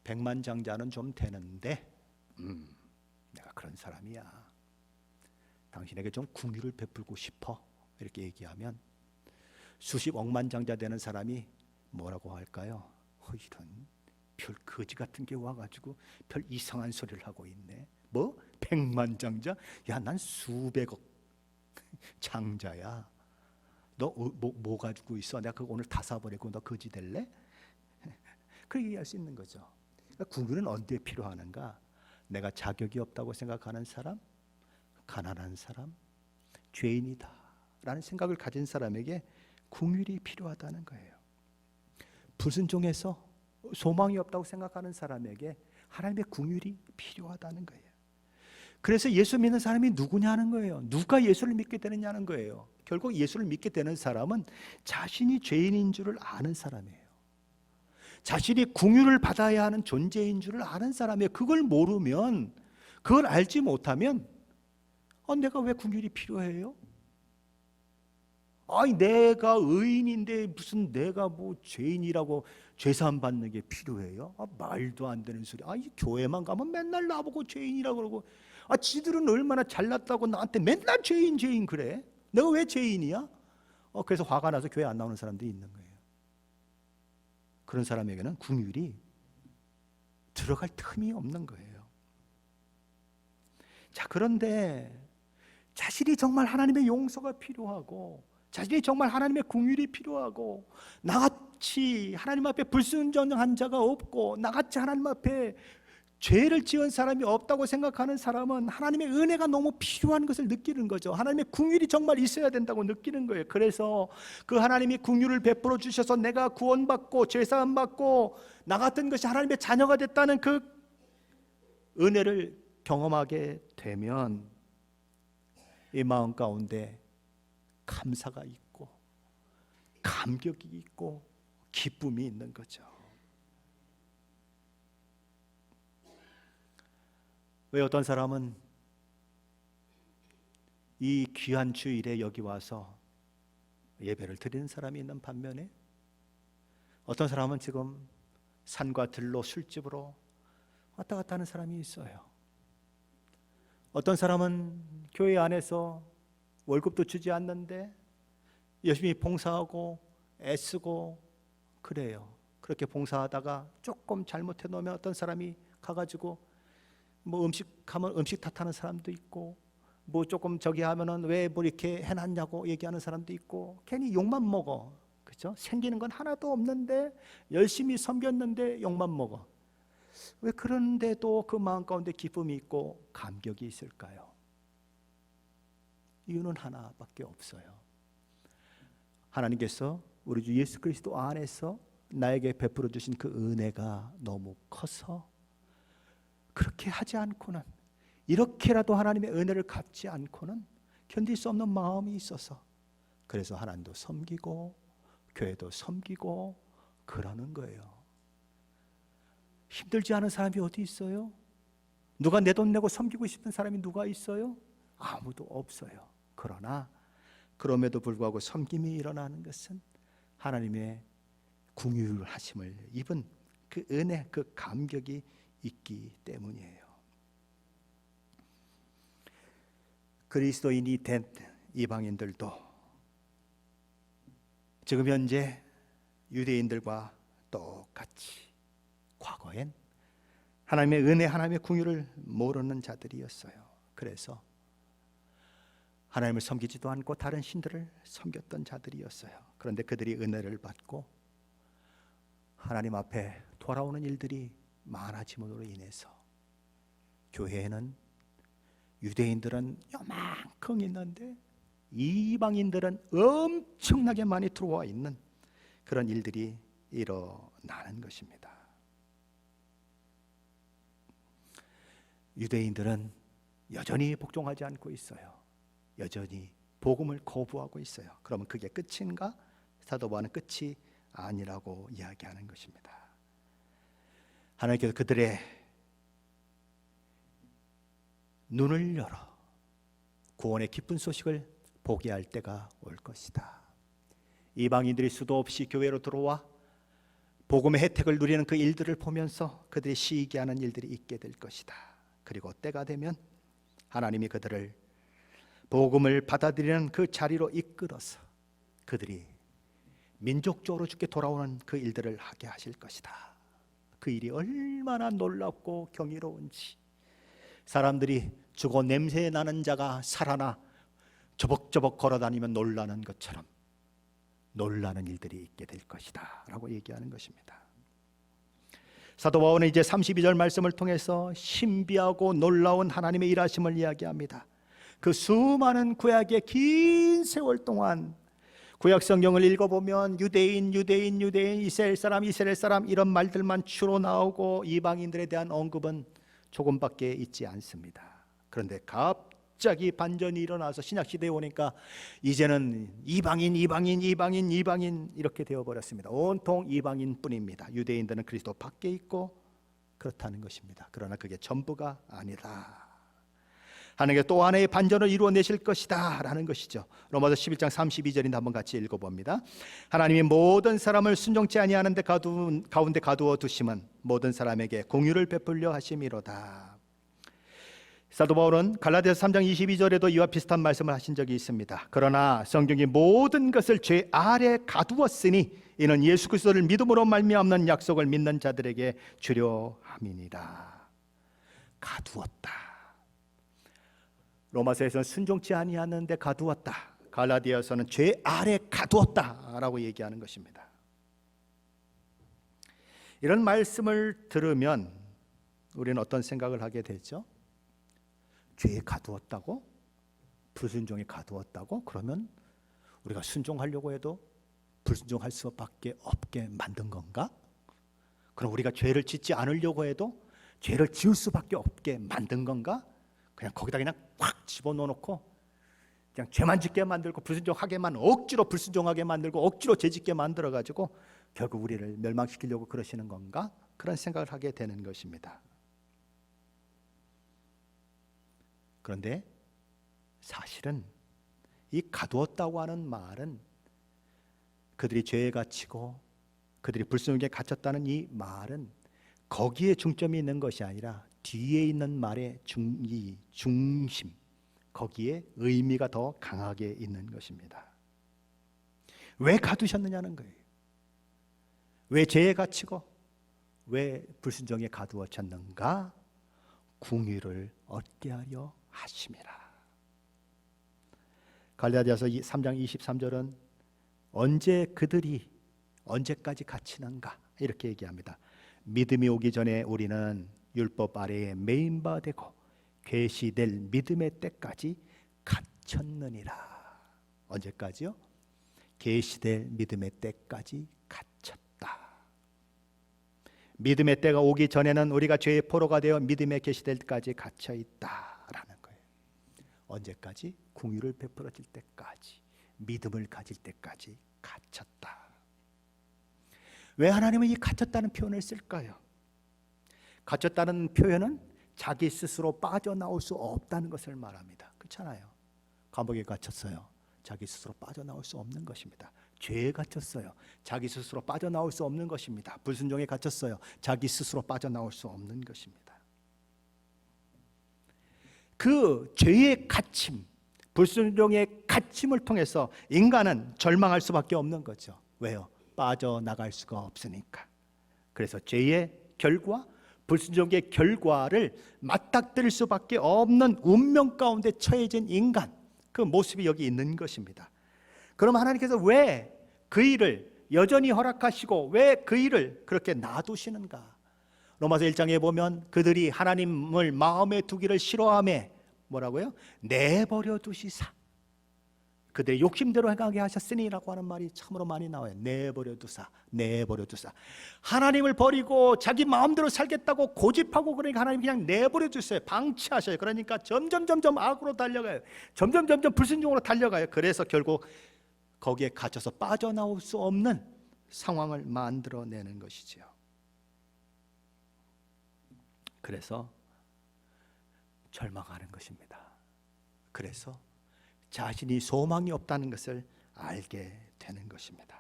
백만장자는 좀 되는데 내가 그런 사람이야, 당신에게 좀 긍휼을 베풀고 싶어, 이렇게 얘기하면 수십 억만장자 되는 사람이 뭐라고 할까요? 이런 별 거지 같은 게 와가지고 별 이상한 소리를 하고 있네. 뭐? 백만장자? 야, 난 수백억 장자야. 너 뭐 가지고 있어? 내가 그거 오늘 다 사버리고 너 거지 될래? 그렇게 얘기할 수 있는 거죠. 그러니까 긍휼은 언제 필요하는가? 내가 자격이 없다고 생각하는 사람, 가난한 사람, 죄인이다 라는 생각을 가진 사람에게 긍휼이 필요하다는 거예요. 불순종해서 소망이 없다고 생각하는 사람에게 하나님의 긍휼이 필요하다는 거예요. 그래서 예수 믿는 사람이 누구냐는 거예요. 누가 예수를 믿게 되느냐는 거예요. 결국 예수를 믿게 되는 사람은 자신이 죄인인 줄을 아는 사람이에요. 자신이 긍휼을 받아야 하는 존재인 줄을 아는 사람이에요. 그걸 모르면, 그걸 알지 못하면 내가 왜 긍휼이 필요해요? 아니, 내가 의인인데 무슨 내가 뭐 죄인이라고 죄사함 받는 게 필요해요? 말도 안 되는 소리. 이 교회만 가면 맨날 나보고 죄인이라고 그러고, 지들은 얼마나 잘났다고 나한테 맨날 죄인 그래? 내가 왜 죄인이야? 그래서 화가 나서 교회 안 나오는 사람들이 있는 거예요. 그런 사람에게는 긍휼이 들어갈 틈이 없는 거예요. 자, 그런데 자신이 정말 하나님의 용서가 필요하고, 자신이 정말 하나님의 긍휼이 필요하고, 나같이 하나님 앞에 불순종한 자가 없고, 나같이 하나님 앞에 죄를 지은 사람이 없다고 생각하는 사람은 하나님의 은혜가 너무 필요한 것을 느끼는 거죠. 하나님의 긍휼이 정말 있어야 된다고 느끼는 거예요. 그래서 그 하나님이 긍휼을 베풀어 주셔서 내가 구원받고 죄사함 받고 나 같은 것이 하나님의 자녀가 됐다는 그 은혜를 경험하게 되면 이 마음 가운데 감사가 있고 감격이 있고 기쁨이 있는 거죠. 왜 어떤 사람은 이 귀한 주일에 여기 와서 예배를 드리는 사람이 있는 반면에 어떤 사람은 지금 산과 들로 술집으로 왔다 갔다 하는 사람이 있어요. 어떤 사람은 교회 안에서 월급도 주지 않는데 열심히 봉사하고 애쓰고 그래요. 그렇게 봉사하다가 조금 잘못해 놓으면 어떤 사람이 가가지고 뭐 음식하면 음식 탓하는 사람도 있고, 뭐 조금 저기 하면은 왜 뭐 이렇게 해놨냐고 얘기하는 사람도 있고, 괜히 욕만 먹어. 그죠? 생기는 건 하나도 없는데 열심히 섬겼는데 욕만 먹어. 왜 그런데도 그 마음 가운데 기쁨이 있고 감격이 있을까요? 이유는 하나밖에 없어요. 하나님께서 우리 주 예수 그리스도 안에서 나에게 베풀어 주신 그 은혜가 너무 커서 그렇게 하지 않고는, 이렇게라도 하나님의 은혜를 갚지 않고는 견딜 수 없는 마음이 있어서, 그래서 하나님도 섬기고 교회도 섬기고 그러는 거예요. 힘들지 않은 사람이 어디 있어요? 누가 내 돈 내고 섬기고 싶은 사람이 누가 있어요? 아무도 없어요. 그러나 그럼에도 불구하고 섬김이 일어나는 것은 하나님의 긍휼하심을 입은 그 은혜, 그 감격이 있기 때문이에요. 그리스도인이 된 이방인들도 지금 현재 유대인들과 똑같이 과거엔 하나님의 은혜, 하나님의 긍휼을 모르는 자들이었어요. 그래서 하나님을 섬기지도 않고 다른 신들을 섬겼던 자들이었어요. 그런데 그들이 은혜를 받고 하나님 앞에 돌아오는 일들이 많아짐으로 인해서 교회에는 유대인들은 요만큼 있는데 이방인들은 엄청나게 많이 들어와 있는 그런 일들이 일어나는 것입니다. 유대인들은 여전히 복종하지 않고 있어요. 여전히 복음을 거부하고 있어요. 그러면 그게 끝인가? 사도 바울은 끝이 아니라고 이야기하는 것입니다. 하나님께서 그들의 눈을 열어 구원의 기쁜 소식을 보게 할 때가 올 것이다. 이방인들이 수도 없이 교회로 들어와 복음의 혜택을 누리는 그 일들을 보면서 그들이 시기하는 일들이 있게 될 것이다. 그리고 때가 되면 하나님이 그들을 복음을 받아들이는 그 자리로 이끌어서 그들이 민족적으로 주께 돌아오는 그 일들을 하게 하실 것이다. 그 일이 얼마나 놀랍고 경이로운지, 사람들이 죽어 냄새 나는 자가 살아나 저벅저벅 걸어다니면 놀라는 것처럼 놀라는 일들이 있게 될 것이다 라고 얘기하는 것입니다. 사도 바울은 이제 32절 말씀을 통해서 신비하고 놀라운 하나님의 일하심을 이야기합니다. 그 수많은 구약의 긴 세월 동안 구약 성경을 읽어보면 유대인, 이스라엘 사람 이런 말들만 주로 나오고 이방인들에 대한 언급은 조금밖에 있지 않습니다. 그런데 갑자기 반전이 일어나서 신약시대에 오니까 이제는 이방인 이렇게 되어버렸습니다. 온통 이방인뿐입니다. 유대인들은 그리스도 밖에 있고 그렇다는 것입니다. 그러나 그게 전부가 아니다. 하나님께서 또 하나의 반전을 이루어내실 것이다 라는 것이죠. 로마서 11장 32절인데 한번 같이 읽어봅니다. 하나님이 모든 사람을 순종치 아니하는데 가운데 가두어 두심은 모든 사람에게 공의를 베풀려 하심이로다. 사도 바울은 갈라디아서 3장 22절에도 이와 비슷한 말씀을 하신 적이 있습니다. 그러나 성경이 모든 것을 죄 아래 가두었으니 이는 예수 그리스도를 믿음으로 말미암는 약속을 믿는 자들에게 주려 함이니라. 가두었다. 로마서에서는 순종치 아니하는데 가두었다. 갈라디아서는 죄 아래 가두었다라고 얘기하는 것입니다. 이런 말씀을 들으면 우리는 어떤 생각을 하게 되죠? 죄에 가두었다고? 불순종에 가두었다고? 그러면 우리가 순종하려고 해도 불순종할 수밖에 없게 만든 건가? 그럼 우리가 죄를 짓지 않으려고 해도 죄를 지을 수밖에 없게 만든 건가? 그냥 거기다 그냥 꽉 집어넣어놓고 그냥 죄만 짓게 만들고 불순종하게만 억지로 불순종하게 만들고 억지로 죄짓게 만들어가지고 결국 우리를 멸망시키려고 그러시는 건가? 그런 생각을 하게 되는 것입니다. 그런데 사실은 이 가두었다고 하는 말은 그들이 죄에 갇히고 그들이 불순종에 갇혔다는 이 말은 거기에 중점이 있는 것이 아니라 뒤에 있는 말의 중심, 거기에 의미가 더 강하게 있는 것입니다. 왜 가두셨느냐는 거예요. 왜 죄에 갇히고 왜 불순종에 가두어졌는가? 궁유를 얻게 하려 하심이라. 갈라디아서 3장 23절은 언제 그들이 언제까지 갇히는가 이렇게 얘기합니다. 믿음이 오기 전에 우리는 율법 아래에 매인 바 되고 계시될 믿음의 때까지 갇혔느니라. 언제까지요? 계시될 믿음의 때까지 갇혔다. 믿음의 때가 오기 전에는 우리가 죄의 포로가 되어 믿음에 계시될 때까지 갇혀 있다라는 거예요. 언제까지? 궁유를 베풀어질 때까지, 믿음을 가질 때까지 갇혔다. 왜 하나님은 이 갇혔다는 표현을 쓸까요? 갇혔다는 표현은 자기 스스로 빠져나올 수 없다는 것을 말합니다. 그렇잖아요. 감옥에 갇혔어요. 자기 스스로 빠져나올 수 없는 것입니다. 죄에 갇혔어요. 자기 스스로 빠져나올 수 없는 것입니다. 불순종에 갇혔어요. 자기 스스로 빠져나올 수 없는 것입니다. 그 죄의 갇힘, 불순종의 갇힘을 통해서 인간은 절망할 수밖에 없는 거죠. 왜요? 빠져나갈 수가 없으니까. 그래서 죄의 결과, 불순종의 결과를 맞닥뜨릴 수밖에 없는 운명 가운데 처해진 인간, 그 모습이 여기 있는 것입니다. 그럼 하나님께서 왜 그 일을 여전히 허락하시고 왜 그 일을 그렇게 놔두시는가? 로마서 1장에 보면 그들이 하나님을 마음에 두기를 싫어하며 뭐라고요? 내버려 두시사 그들의 욕심대로 행하게 하셨으니라고 하는 말이 참으로 많이 나와요. 내버려 두사, 내버려 두사. 하나님을 버리고 자기 마음대로 살겠다고 고집하고 그러니까 하나님 그냥 내버려 두세요. 방치하셔요. 그러니까 점점 악으로 달려가요. 점점 불순종으로 달려가요. 그래서 결국 거기에 갇혀서 빠져나올 수 없는 상황을 만들어내는 것이지요. 그래서 절망하는 것입니다. 그래서 자신이 소망이 없다는 것을 알게 되는 것입니다.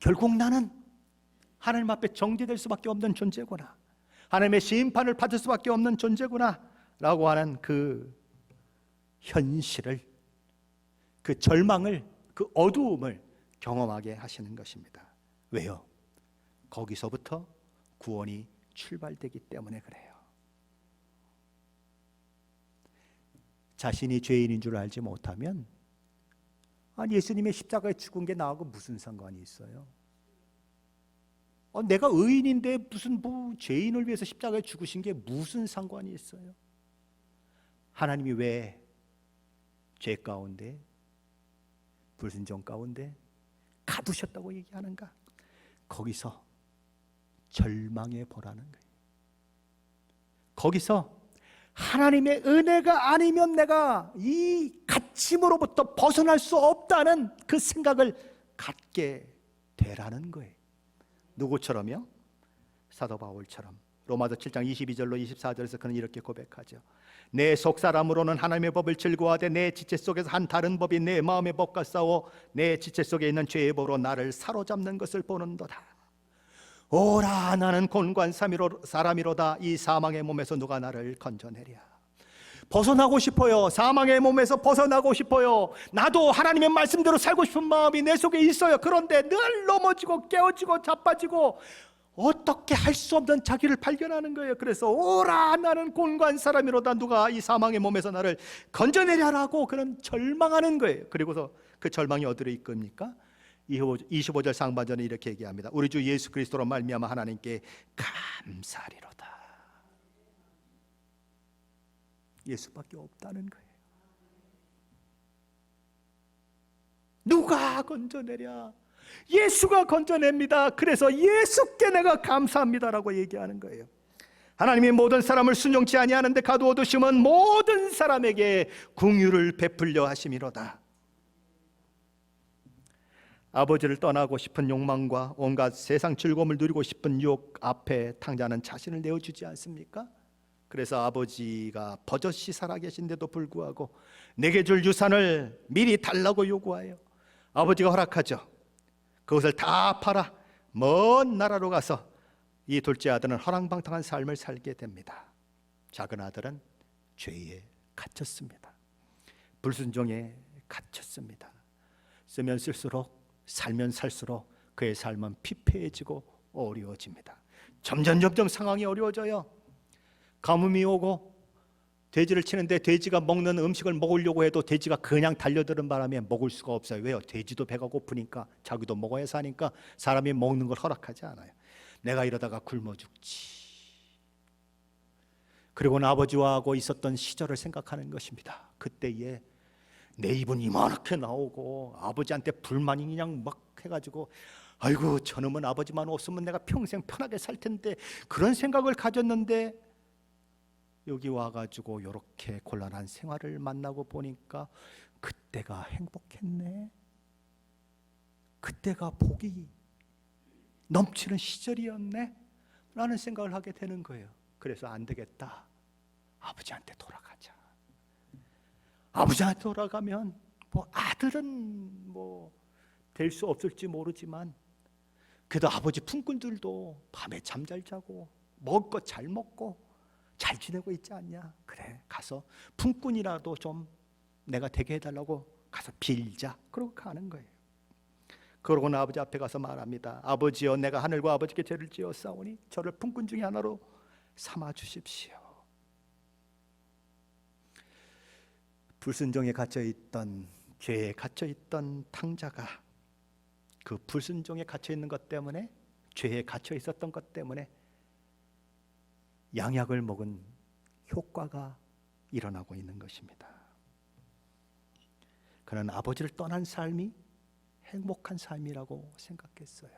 결국 나는 하나님 앞에 정죄될 수밖에 없는 존재구나, 하나님의 심판을 받을 수밖에 없는 존재구나 라고 하는 그 현실을, 그 절망을, 그 어두움을 경험하게 하시는 것입니다. 왜요? 거기서부터 구원이 출발되기 때문에 그래요. 자신이 죄인인 줄 알지 못하면 예수님의 십자가에 죽은 게 나하고 무슨 상관이 있어요? 내가 의인인데 무슨 죄인을 위해서 십자가에 죽으신 게 무슨 상관이 있어요? 하나님이 왜 죄 가운데, 불순종 가운데 가두셨다고 얘기하는가? 거기서 절망해 보라는 거예요. 거기서 하나님의 은혜가 아니면 내가 이 갇힘으로부터 벗어날 수 없다는 그 생각을 갖게 되라는 거예요. 누구처럼요? 사도 바울처럼. 로마서 7장 22절로 24절에서 그는 이렇게 고백하죠. 내 속사람으로는 하나님의 법을 즐거워하되 내 지체 속에서 한 다른 법이 내 마음의 법과 싸워 내 지체 속에 있는 죄의 법으로 나를 사로잡는 것을 보는도다. 오라, 나는 곤고한 사람이로다. 이 사망의 몸에서 누가 나를 건져내랴. 벗어나고 싶어요. 사망의 몸에서 벗어나고 싶어요. 나도 하나님의 말씀대로 살고 싶은 마음이 내 속에 있어요. 그런데 늘 넘어지고 깨어지고 자빠지고 어떻게 할 수 없는 자기를 발견하는 거예요. 그래서 오라, 나는 곤고한 사람이로다. 누가 이 사망의 몸에서 나를 건져내랴라고 그런 절망하는 거예요. 그리고서 그 절망이 어디로 이끕니까? 25절 상반절은 이렇게 얘기합니다. 우리 주 예수 그리스도로 말미암아 하나님께 감사하리로다. 예수밖에 없다는 거예요. 누가 건져내랴? 예수가 건져냅니다. 그래서 예수께 내가 감사합니다라고 얘기하는 거예요. 하나님이 모든 사람을 순종치 아니하는데 가두어 두심은 모든 사람에게 긍휼을 베풀려 하심이로다. 아버지를 떠나고 싶은 욕망과 온갖 세상 즐거움을 누리고 싶은 유혹 앞에 탕자는 자신을 내어주지 않습니까? 그래서 아버지가 버젓이 살아계신데도 불구하고 내게 줄 유산을 미리 달라고 요구하여 아버지가 허락하죠. 그것을 다 팔아 먼 나라로 가서 이 둘째 아들은 허랑방탕한 삶을 살게 됩니다. 작은 아들은 죄에 갇혔습니다. 불순종에 갇혔습니다. 쓰면 쓸수록, 살면 살수록 그의 삶은 피폐해지고 어려워집니다. 점점 상황이 어려워져요. 가뭄이 오고 돼지를 치는데 돼지가 먹는 음식을 먹으려고 해도 돼지가 그냥 달려드는 바람에 먹을 수가 없어요. 왜요? 돼지도 배가 고프니까, 자기도 먹어야 사니까 사람이 먹는 걸 허락하지 않아요. 내가 이러다가 굶어 죽지. 그리고는 아버지와 하고 있었던 시절을 생각하는 것입니다. 그때에 내 입은 이만하게 나오고 아버지한테 불만이 그냥 막 해가지고, 아이고 저놈은 아버지만 없으면 내가 평생 편하게 살 텐데, 그런 생각을 가졌는데 여기 와가지고 이렇게 곤란한 생활을 만나고 보니까 그때가 행복했네, 그때가 복이 넘치는 시절이었네 라는 생각을 하게 되는 거예요. 그래서 안 되겠다, 아버지한테 돌아가자. 아버지한테 돌아가면 뭐 아들은 뭐 될 수 없을지 모르지만 그래도 아버지 품꾼들도 밤에 잠 잘 자고 먹을 것 잘 먹고 잘 지내고 있지 않냐. 그래, 가서 품꾼이라도 좀 내가 되게 해달라고 가서 빌자. 그러고 가는 거예요. 그러고는 아버지 앞에 가서 말합니다. 아버지여, 내가 하늘과 아버지께 죄를 지었사오니 저를 품꾼 중에 하나로 삼아 주십시오. 불순종에 갇혀있던, 죄에 갇혀있던 탕자가 그 불순종에 갇혀있는 것 때문에, 죄에 갇혀있었던 것 때문에 양약을 먹은 효과가 일어나고 있는 것입니다. 그는 아버지를 떠난 삶이 행복한 삶이라고 생각했어요.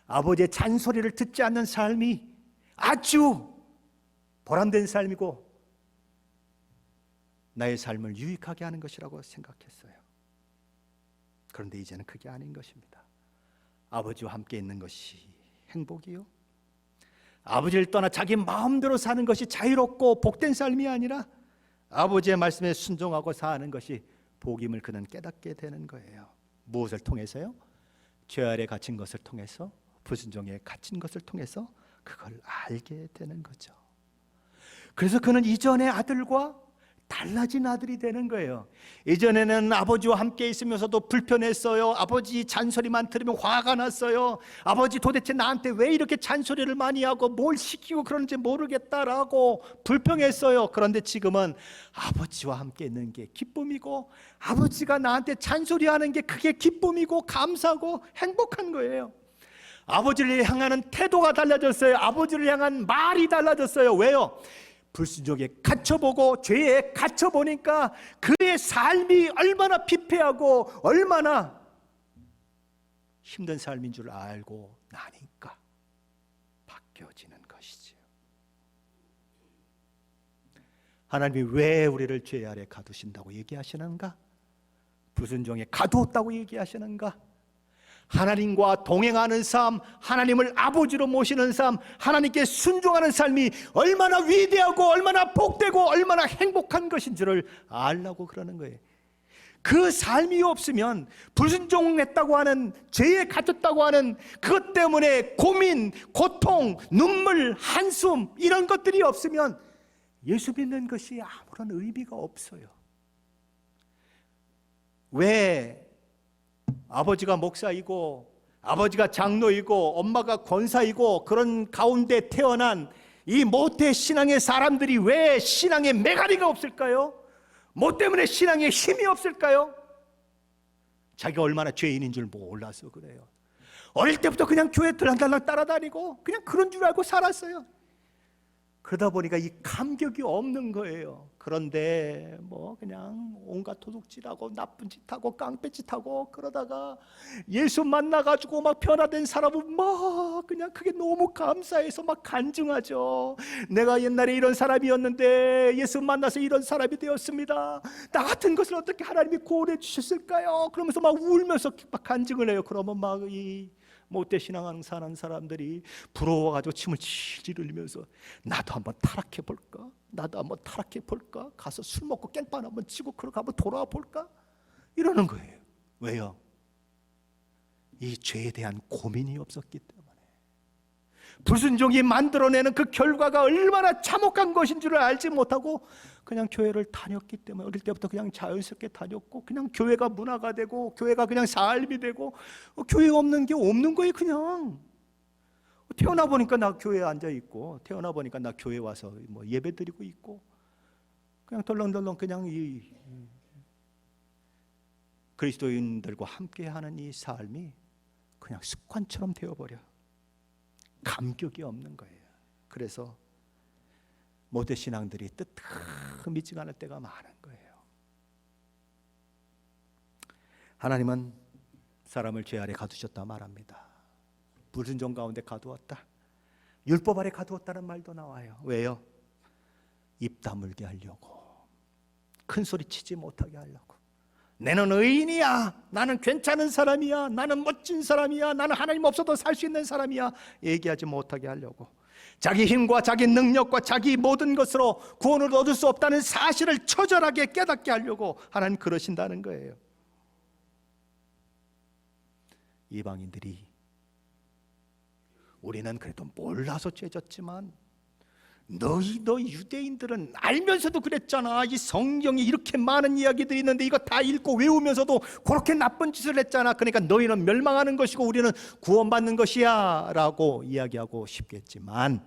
아버지의 잔소리를 듣지 않는 삶이 아주 보람된 삶이고 나의 삶을 유익하게 하는 것이라고 생각했어요. 그런데 이제는 그게 아닌 것입니다. 아버지와 함께 있는 것이 행복이요? 아버지를 떠나 자기 마음대로 사는 것이 자유롭고 복된 삶이 아니라 아버지의 말씀에 순종하고 사는 것이 복임을 그는 깨닫게 되는 거예요. 무엇을 통해서요? 죄 아래 갇힌 것을 통해서, 불순종에 갇힌 것을 통해서 그걸 알게 되는 거죠. 그래서 그는 이전의 아들과 달라진 아들이 되는 거예요. 이전에는 아버지와 함께 있으면서도 불편했어요. 아버지 잔소리만 들으면 화가 났어요. 아버지 도대체 나한테 왜 이렇게 잔소리를 많이 하고 뭘 시키고 그러는지 모르겠다라고 불평했어요. 그런데 지금은 아버지와 함께 있는 게 기쁨이고, 아버지가 나한테 잔소리하는 게 그게 기쁨이고 감사하고 행복한 거예요. 아버지를 향하는 태도가 달라졌어요. 아버지를 향한 말이 달라졌어요. 왜요? 불순종에 갇혀보고 죄에 갇혀보니까 그의 삶이 얼마나 피폐하고 얼마나 힘든 삶인 줄 알고 나니까 바뀌어지는 것이지요. 하나님이 왜 우리를 죄 아래 가두신다고 얘기하시는가? 불순종에 가두었다고 얘기하시는가? 하나님과 동행하는 삶, 하나님을 아버지로 모시는 삶, 하나님께 순종하는 삶이 얼마나 위대하고 얼마나 복되고 얼마나 행복한 것인지를 알라고 그러는 거예요. 그 삶이 없으면, 불순종했다고 하는, 죄에 갇혔다고 하는 그것 때문에 고민, 고통, 눈물, 한숨 이런 것들이 없으면 예수 믿는 것이 아무런 의미가 없어요. 왜 아버지가 목사이고 아버지가 장로이고 엄마가 권사이고 그런 가운데 태어난 이 모태 신앙의 사람들이 왜 신앙의 메가리가 없을까요? 뭐 때문에 신앙에 힘이 없을까요? 자기가 얼마나 죄인인 줄 몰라서 그래요. 어릴 때부터 그냥 교회 들락달락 따라다니고 그냥 그런 줄 알고 살았어요. 그러다 보니까 이 감격이 없는 거예요. 그런데 뭐 그냥 온갖 도둑질하고 나쁜 짓하고 깡패짓하고 그러다가 예수 만나가지고 막 변화된 사람은 막 그냥 그게 너무 감사해서 막 간증하죠. 내가 옛날에 이런 사람이었는데 예수 만나서 이런 사람이 되었습니다. 나 같은 것을 어떻게 하나님이 구원해 주셨을까요? 그러면서 막 울면서 막 간증을 해요. 그러면 막 이 못된 신앙 사는 사람들이 부러워가지고 침을 질질 흘리면서 나도 한번 타락해 볼까? 나도 한번 타락해 볼까? 가서 술 먹고 깽판 한번 치고 그러고 한번 돌아와 볼까? 이러는 거예요. 왜요? 이 죄에 대한 고민이 없었기 때문에. 불순종이 만들어내는 그 결과가 얼마나 참혹한 것인 줄을 알지 못하고 그냥 교회를 다녔기 때문에, 어릴 때부터 그냥 자연스럽게 다녔고 그냥 교회가 문화가 되고 교회가 그냥 삶이 되고 교회 없는 게 없는 거예요. 그냥 태어나 보니까 나 교회에 앉아 있고 태어나 보니까 나 교회 와서 뭐 예배 드리고 있고 그냥 덜렁덜렁 그냥 이 그리스도인들과 함께하는 이 삶이 그냥 습관처럼 되어버려. 감격이 없는 거예요. 그래서 모태 신앙들이 뜻하미지가 않을 때가 많은 거예요. 하나님은 사람을 죄 아래 가두셨다 말합니다. 불순종 가운데 가두었다. 율법 아래 가두었다는 말도 나와요. 왜요? 입 다물게 하려고, 큰 소리 치지 못하게 하려고. 나는 의인이야, 나는 괜찮은 사람이야, 나는 멋진 사람이야, 나는 하나님 없어도 살 수 있는 사람이야 얘기하지 못하게 하려고, 자기 힘과 자기 능력과 자기 모든 것으로 구원을 얻을 수 없다는 사실을 처절하게 깨닫게 하려고 하나님 그러신다는 거예요. 이방인들이 우리는 그래도 몰라서 죄졌지만 너 유대인들은 알면서도 그랬잖아. 이 성경에 이렇게 많은 이야기들이 있는데 이거 다 읽고 외우면서도 그렇게 나쁜 짓을 했잖아. 그러니까 너희는 멸망하는 것이고 우리는 구원받는 것이야 라고 이야기하고 싶겠지만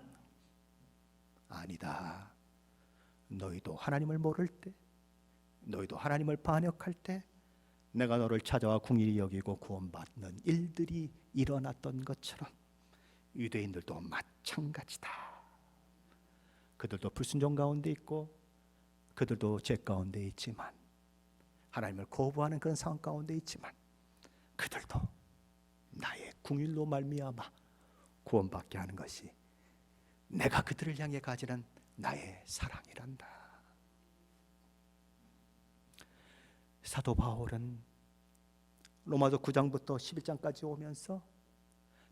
아니다. 너희도 하나님을 모를 때, 너희도 하나님을 반역할 때 내가 너를 찾아와 궁일이 여기고 구원받는 일들이 일어났던 것처럼 유대인들도 마찬가지다. 그들도 불순종 가운데 있고 그들도 죄 가운데 있지만, 하나님을 거부하는 그런 상황 가운데 있지만 그들도 나의 궁일로 말미암아 구원받게 하는 것이 내가 그들을 향해 가지는 나의 사랑이란다. 사도 바울은 로마서 9장부터 11장까지 오면서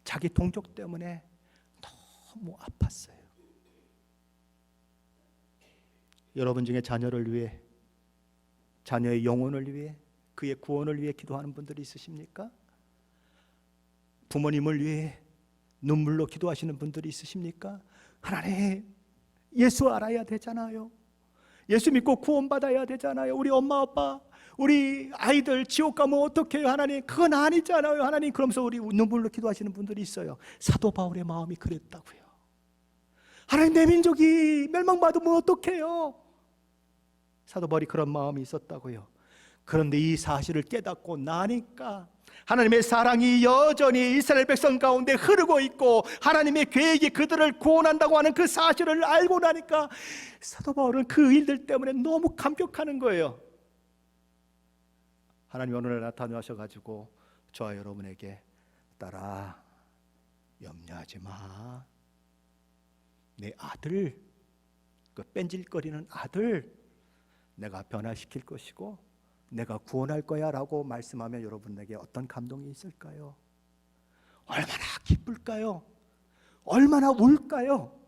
자기 동족 때문에 너무 아팠어요. 여러분 중에 자녀를 위해, 자녀의 영혼을 위해, 그의 구원을 위해 기도하는 분들이 있으십니까? 부모님을 위해 눈물로 기도하시는 분들이 있으십니까? 하나님, 예수 알아야 되잖아요. 예수 믿고 구원받아야 되잖아요. 우리 엄마 아빠, 우리 아이들 지옥 가면 어떡해요 하나님? 그건 아니잖아요 하나님. 그러면서 우리 눈물로 기도하시는 분들이 있어요. 사도 바울의 마음이 그랬다고요. 하나님, 내 민족이 멸망받으면 어떡해요? 사도 바울이 그런 마음이 있었다고요. 그런데 이 사실을 깨닫고 나니까 하나님의 사랑이 여전히 이스라엘 백성 가운데 흐르고 있고 하나님의 계획이 그들을 구원한다고 하는 그 사실을 알고 나니까 사도 바울은 그 일들 때문에 너무 감격하는 거예요. 하나님이 오늘 나타나셔가지고 저와 여러분에게, 딸아, 염려하지 마. 내 아들, 그 뺀질거리는 아들 내가 변화시킬 것이고 내가 구원할 거야 라고 말씀하면 여러분에게 어떤 감동이 있을까요? 얼마나 기쁠까요? 얼마나 울까요?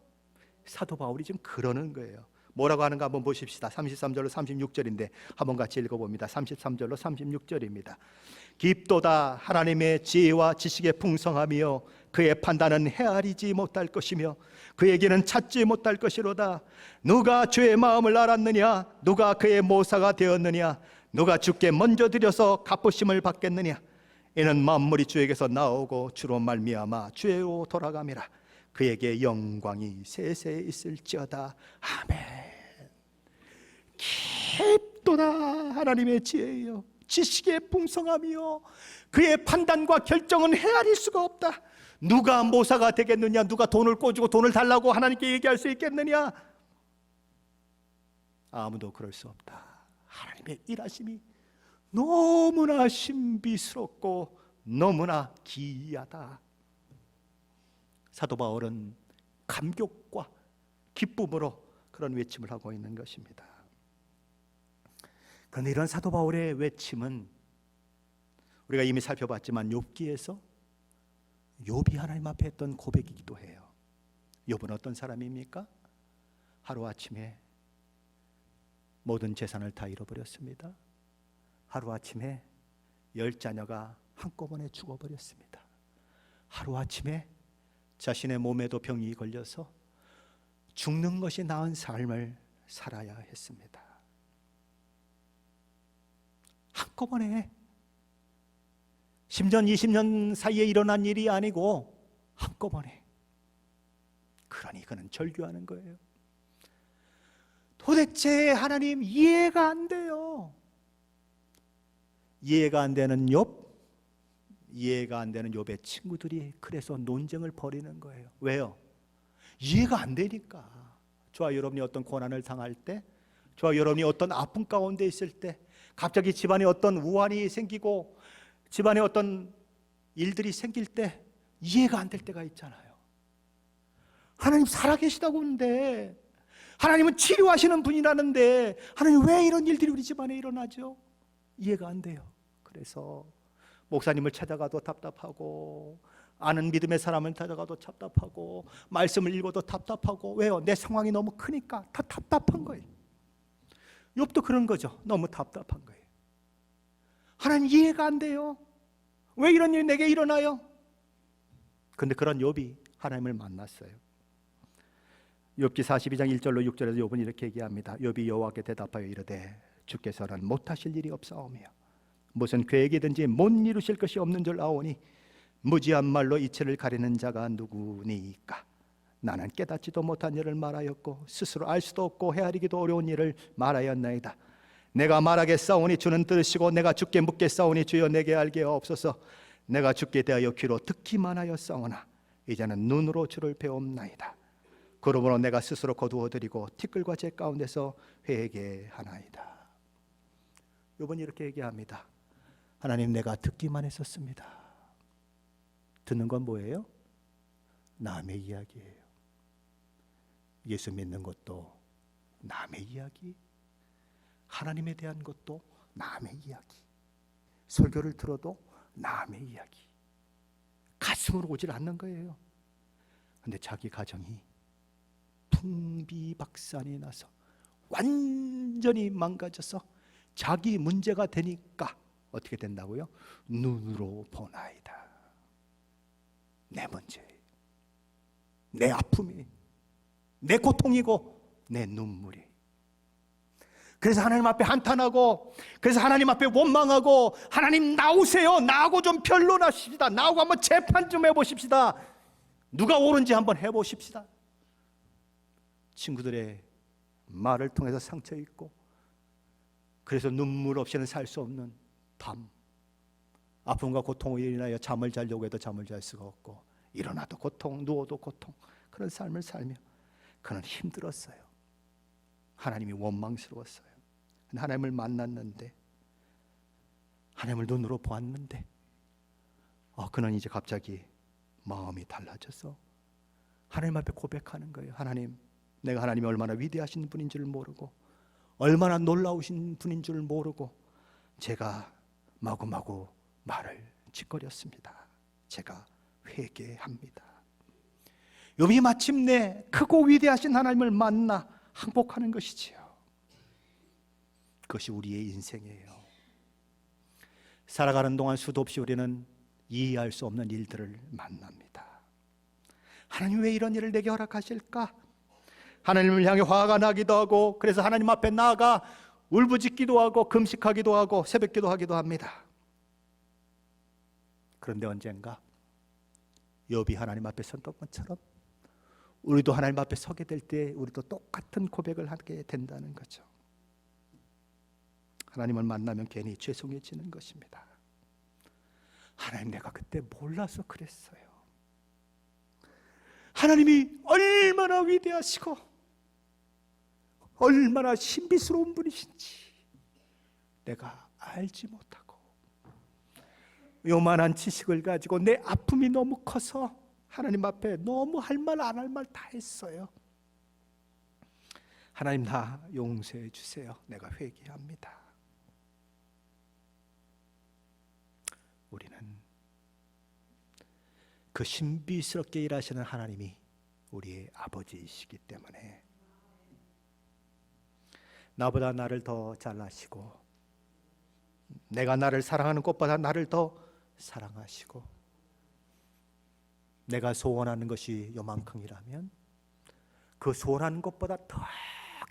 사도 바울이 지금 그러는 거예요. 뭐라고 하는가 한번 보십시다. 33절로 36절인데 한번 같이 읽어봅니다. 33절로 36절입니다. 깊도다 하나님의 지혜와 지식의 풍성하며 그의 판단은 헤아리지 못할 것이며 그에게는 찾지 못할 것이로다. 누가 주의 마음을 알았느냐? 누가 그의 모사가 되었느냐? 누가 주께 먼저 드려서 갚으심을 받겠느냐? 이는 만물이 주에게서 나오고 주로 말미암아 주에로 돌아감이라. 그에게 영광이 세세 있을지어다. 아멘. 깊도다 하나님의 지혜요 지식의 풍성함이요 그의 판단과 결정은 헤아릴 수가 없다. 누가 모사가 되겠느냐? 누가 돈을 꿔주고 돈을 달라고 하나님께 얘기할 수 있겠느냐? 아무도 그럴 수 없다. 하나님의 일하심이 너무나 신비스럽고 너무나 기이하다. 사도 바울은 감격과 기쁨으로 그런 외침을 하고 있는 것입니다. 그런데 이런 사도 바울의 외침은 우리가 이미 살펴봤지만 욥기에서 욥이 하나님 앞에 했던 고백이기도 해요. 욥은 어떤 사람입니까? 하루아침에 모든 재산을 다 잃어버렸습니다. 하루아침에 10자녀가 한꺼번에 죽어버렸습니다. 하루아침에 자신의 몸에도 병이 걸려서 죽는 것이 나은 삶을 살아야 했습니다. 한꺼번에 10년, 20년 사이에 일어난 일이 아니고 한꺼번에. 그러니 그는 절규하는 거예요. 도대체 하나님 이해가 안 돼요. 이해가 안 되는 욥, 이해가 안 되는 욥의 친구들이 그래서 논쟁을 벌이는 거예요. 왜요? 이해가 안 되니까. 저와 여러분이 어떤 고난을 당할 때, 저와 여러분이 어떤 아픔 가운데 있을 때, 갑자기 집안에 어떤 우환이 생기고 집안에 어떤 일들이 생길 때 이해가 안 될 때가 있잖아요. 하나님 살아계시다고 하는데, 하나님은 치료하시는 분이라는데 하나님 왜 이런 일들이 우리 집안에 일어나죠? 이해가 안 돼요. 그래서 목사님을 찾아가도 답답하고, 아는 믿음의 사람을 찾아가도 답답하고, 말씀을 읽어도 답답하고. 왜요? 내 상황이 너무 크니까 다 답답한 거예요. 욥도 그런 거죠. 너무 답답한 거예요. 하나님 이해가 안 돼요. 왜 이런 일이 내게 일어나요? 그런데 그런 욥이 하나님을 만났어요. 욥기 42장 1절로 6절에서 욥은 이렇게 얘기합니다. 욥이 여호와께 대답하여 이르되 주께서는 못하실 일이 없사오며 무슨 계획이든지 못 이루실 것이 없는 줄 아오니 무지한 말로 이치를 가리는 자가 누구니까? 나는 깨닫지도 못한 일을 말하였고 스스로 알 수도 없고 헤아리기도 어려운 일을 말하였나이다. 내가 말하겠사오니 주는 들으시고 내가 주께 묻겠사오니 주여 내게 알게 하옵소서. 내가 주께 대하여 귀로 듣기만 하였사오나 이제는 눈으로 주를 배움나이다. 그러므로 내가 스스로 거두어드리고 티끌과 재 가운데서 회개하나이다. 욥은 이렇게 얘기합니다. 하나님, 내가 듣기만 했었습니다. 듣는 건 뭐예요? 남의 이야기예요. 예수 믿는 것도 남의 이야기, 하나님에 대한 것도 남의 이야기, 설교를 들어도 남의 이야기. 가슴으로 오질 않는 거예요. 근데 자기 가정이 풍비박산이 나서 완전히 망가져서 자기 문제가 되니까 어떻게 된다고요? 눈으로 보나이다. 내 문제, 내 아픔이, 내 고통이고 내 눈물이. 그래서 하나님 앞에 한탄하고, 그래서 하나님 앞에 원망하고, 하나님 나오세요. 나하고 좀 변론하십시다. 나하고 한번 재판 좀 해보십시다. 누가 옳은지 한번 해보십시다. 친구들의 말을 통해서 상처 입고, 그래서 눈물 없이는 살 수 없는 밤, 아픔과 고통으로 인하여 잠을 자려고 해도 잠을 잘 수가 없고, 일어나도 고통, 누워도 고통, 그런 삶을 살며 그는 힘들었어요. 하나님이 원망스러웠어요. 하나님을 만났는데, 하나님을 눈으로 보았는데, 그는 이제 갑자기 마음이 달라져서 하나님 앞에 고백하는 거예요. 하나님, 내가 하나님이 얼마나 위대하신 분인 줄 모르고, 얼마나 놀라우신 분인 줄 모르고 제가 마구마구 말을 짓거렸습니다. 제가 회개합니다. 욥이 마침내 크고 위대하신 하나님을 만나 항복하는 것이지요. 그것이 우리의 인생이에요. 살아가는 동안 수도 없이 우리는 이해할 수 없는 일들을 만납니다. 하나님 왜 이런 일을 내게 허락하실까? 하나님을 향해 화가 나기도 하고, 그래서 하나님 앞에 나아가 울부짖기도 하고 금식하기도 하고 새벽기도 하기도 합니다. 그런데 언젠가 욥이 하나님 앞에 섰던 것처럼 우리도 하나님 앞에 서게 될 때 우리도 똑같은 고백을 하게 된다는 거죠. 하나님을 만나면 괜히 죄송해지는 것입니다. 하나님, 내가 그때 몰라서 그랬어요. 하나님이 얼마나 위대하시고 얼마나 신비스러운 분이신지 내가 알지 못하고 요만한 지식을 가지고 내 아픔이 너무 커서 하나님 앞에 너무 할 말 안 할 말 다 했어요. 하나님 나 용서해 주세요. 내가 회개합니다. 우리는 그 신비스럽게 일하시는 하나님이 우리의 아버지이시기 때문에 나보다 나를 더 잘나시고 내가 나를 사랑하는 것보다 나를 더 사랑하시고 내가 소원하는 것이 요만큼이라면 그 소원하는 것보다 더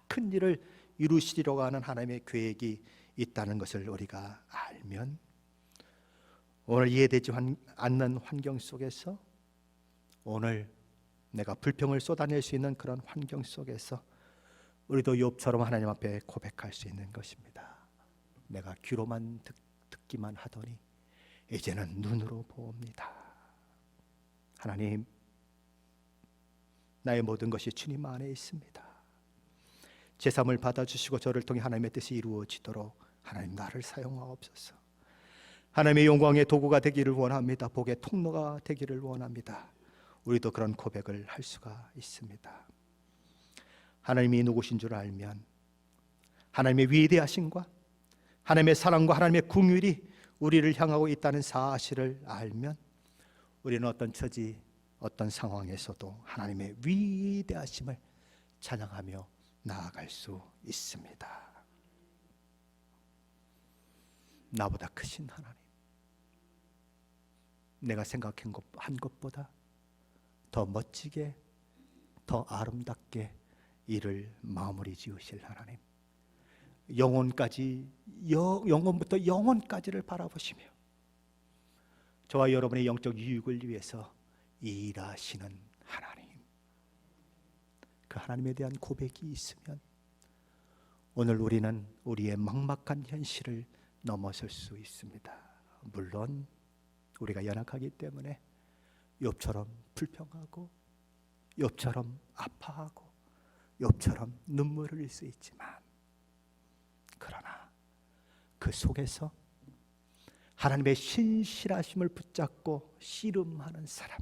큰 일을 이루시려고 하는 하나님의 계획이 있다는 것을 우리가 알면 오늘 이해되지 않는 환경 속에서 오늘 내가 불평을 쏟아낼 수 있는 그런 환경 속에서 우리도 욥처럼 하나님 앞에 고백할 수 있는 것입니다. 내가 귀로만 듣기만 하더니 이제는 눈으로 보옵니다. 하나님, 나의 모든 것이 주님 안에 있습니다. 제 삶을 받아주시고 저를 통해 하나님의 뜻이 이루어지도록 하나님 나를 사용하옵소서. 하나님의 영광의 도구가 되기를 원합니다. 복의 통로가 되기를 원합니다. 우리도 그런 고백을 할 수가 있습니다. 하나님이 누구신 줄 알면 하나님의 위대하심과 하나님의 사랑과 하나님의 긍휼이 우리를 향하고 있다는 사실을 알면 우리는 어떤 처지, 어떤 상황에서도 하나님의 위대하심을 찬양하며 나아갈 수 있습니다. 나보다 크신 하나님, 내가 생각한 것보다 더 멋지게, 더 아름답게 일을 마무리 지으실 하나님, 영원부터 영원까지를 바라보시며 저와 여러분의 영적 유익을 위해서 일하시는 하나님, 그 하나님에 대한 고백이 있으면 오늘 우리는 우리의 막막한 현실을 넘어설 수 있습니다. 물론 우리가 연약하기 때문에 욥처럼 불평하고 욥처럼 아파하고 욥처럼 눈물을 흘릴 수 있지만 그러나 그 속에서 하나님의 신실하심을 붙잡고 씨름하는 사람,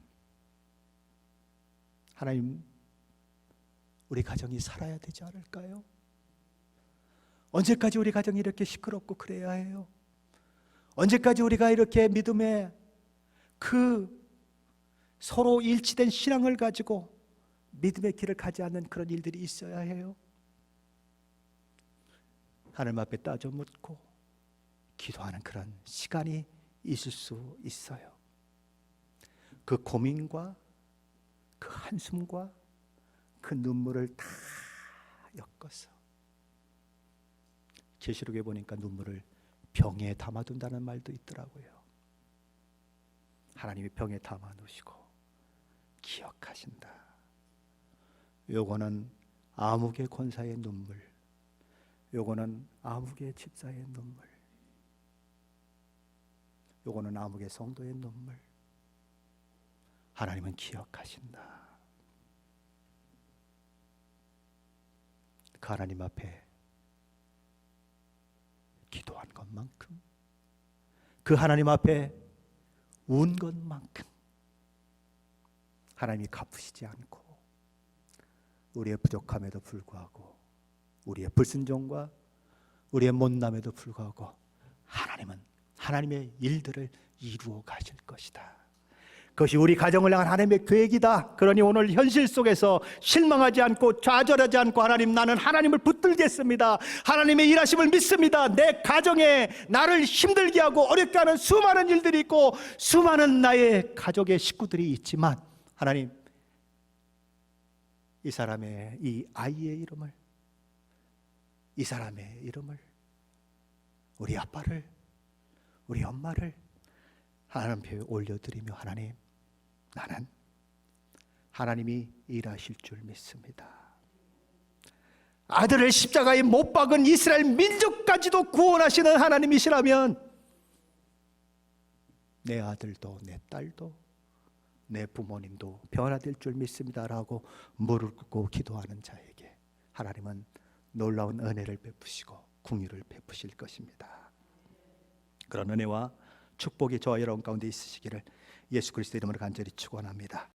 하나님, 우리 가정이 살아야 되지 않을까요? 언제까지 우리 가정이 이렇게 시끄럽고 그래야 해요? 언제까지 우리가 이렇게 믿음의 그 서로 일치된 신앙을 가지고 믿음의 길을 가지 않는 그런 일들이 있어야 해요? 하나님 앞에 따져 묻고 기도하는 그런 시간이 있을 수 있어요. 그 고민과 그 한숨과 그 눈물을 다 엮어서 계시록에 보니까 눈물을 병에 담아둔다는 말도 있더라고요. 하나님이 병에 담아놓으시고 기억하신다. 요거는 아무개 권사의 눈물, 요거는 아무개 집사의 눈물, 요거는 아무개 성도의 눈물. 하나님은 기억하신다. 그 하나님 앞에 기도한 것만큼, 그 하나님 앞에 운 것만큼 하나님이 갚으시지 않고 우리의 부족함에도 불구하고 우리의 불순종과 우리의 못남에도 불구하고 하나님은 하나님의 일들을 이루어 가실 것이다. 그것이 우리 가정을 향한 하나님의 계획이다. 그러니 오늘 현실 속에서 실망하지 않고 좌절하지 않고 하나님, 나는 하나님을 붙들겠습니다. 하나님의 일하심을 믿습니다. 내 가정에 나를 힘들게 하고 어렵게 하는 수많은 일들이 있고 수많은 나의 가족의 식구들이 있지만 하나님, 이 사람의, 이 아이의 이름을, 이 사람의 이름을, 우리 아빠를, 우리 엄마를 하나님 앞에 올려드리며 하나님, 나는 하나님이 일하실 줄 믿습니다. 아들을 십자가에 못 박은 이스라엘 민족까지도 구원하시는 하나님이시라면 내 아들도 내 딸도 내 부모님도 변화될 줄 믿습니다라고 무릎 꿇고 기도하는 자에게 하나님은 놀라운 은혜를 베푸시고 긍휼을 베푸실 것입니다. 그런 은혜와 축복이 저와 여러분 가운데 있으시기를 예수 그리스도 이름으로 간절히 축원합니다.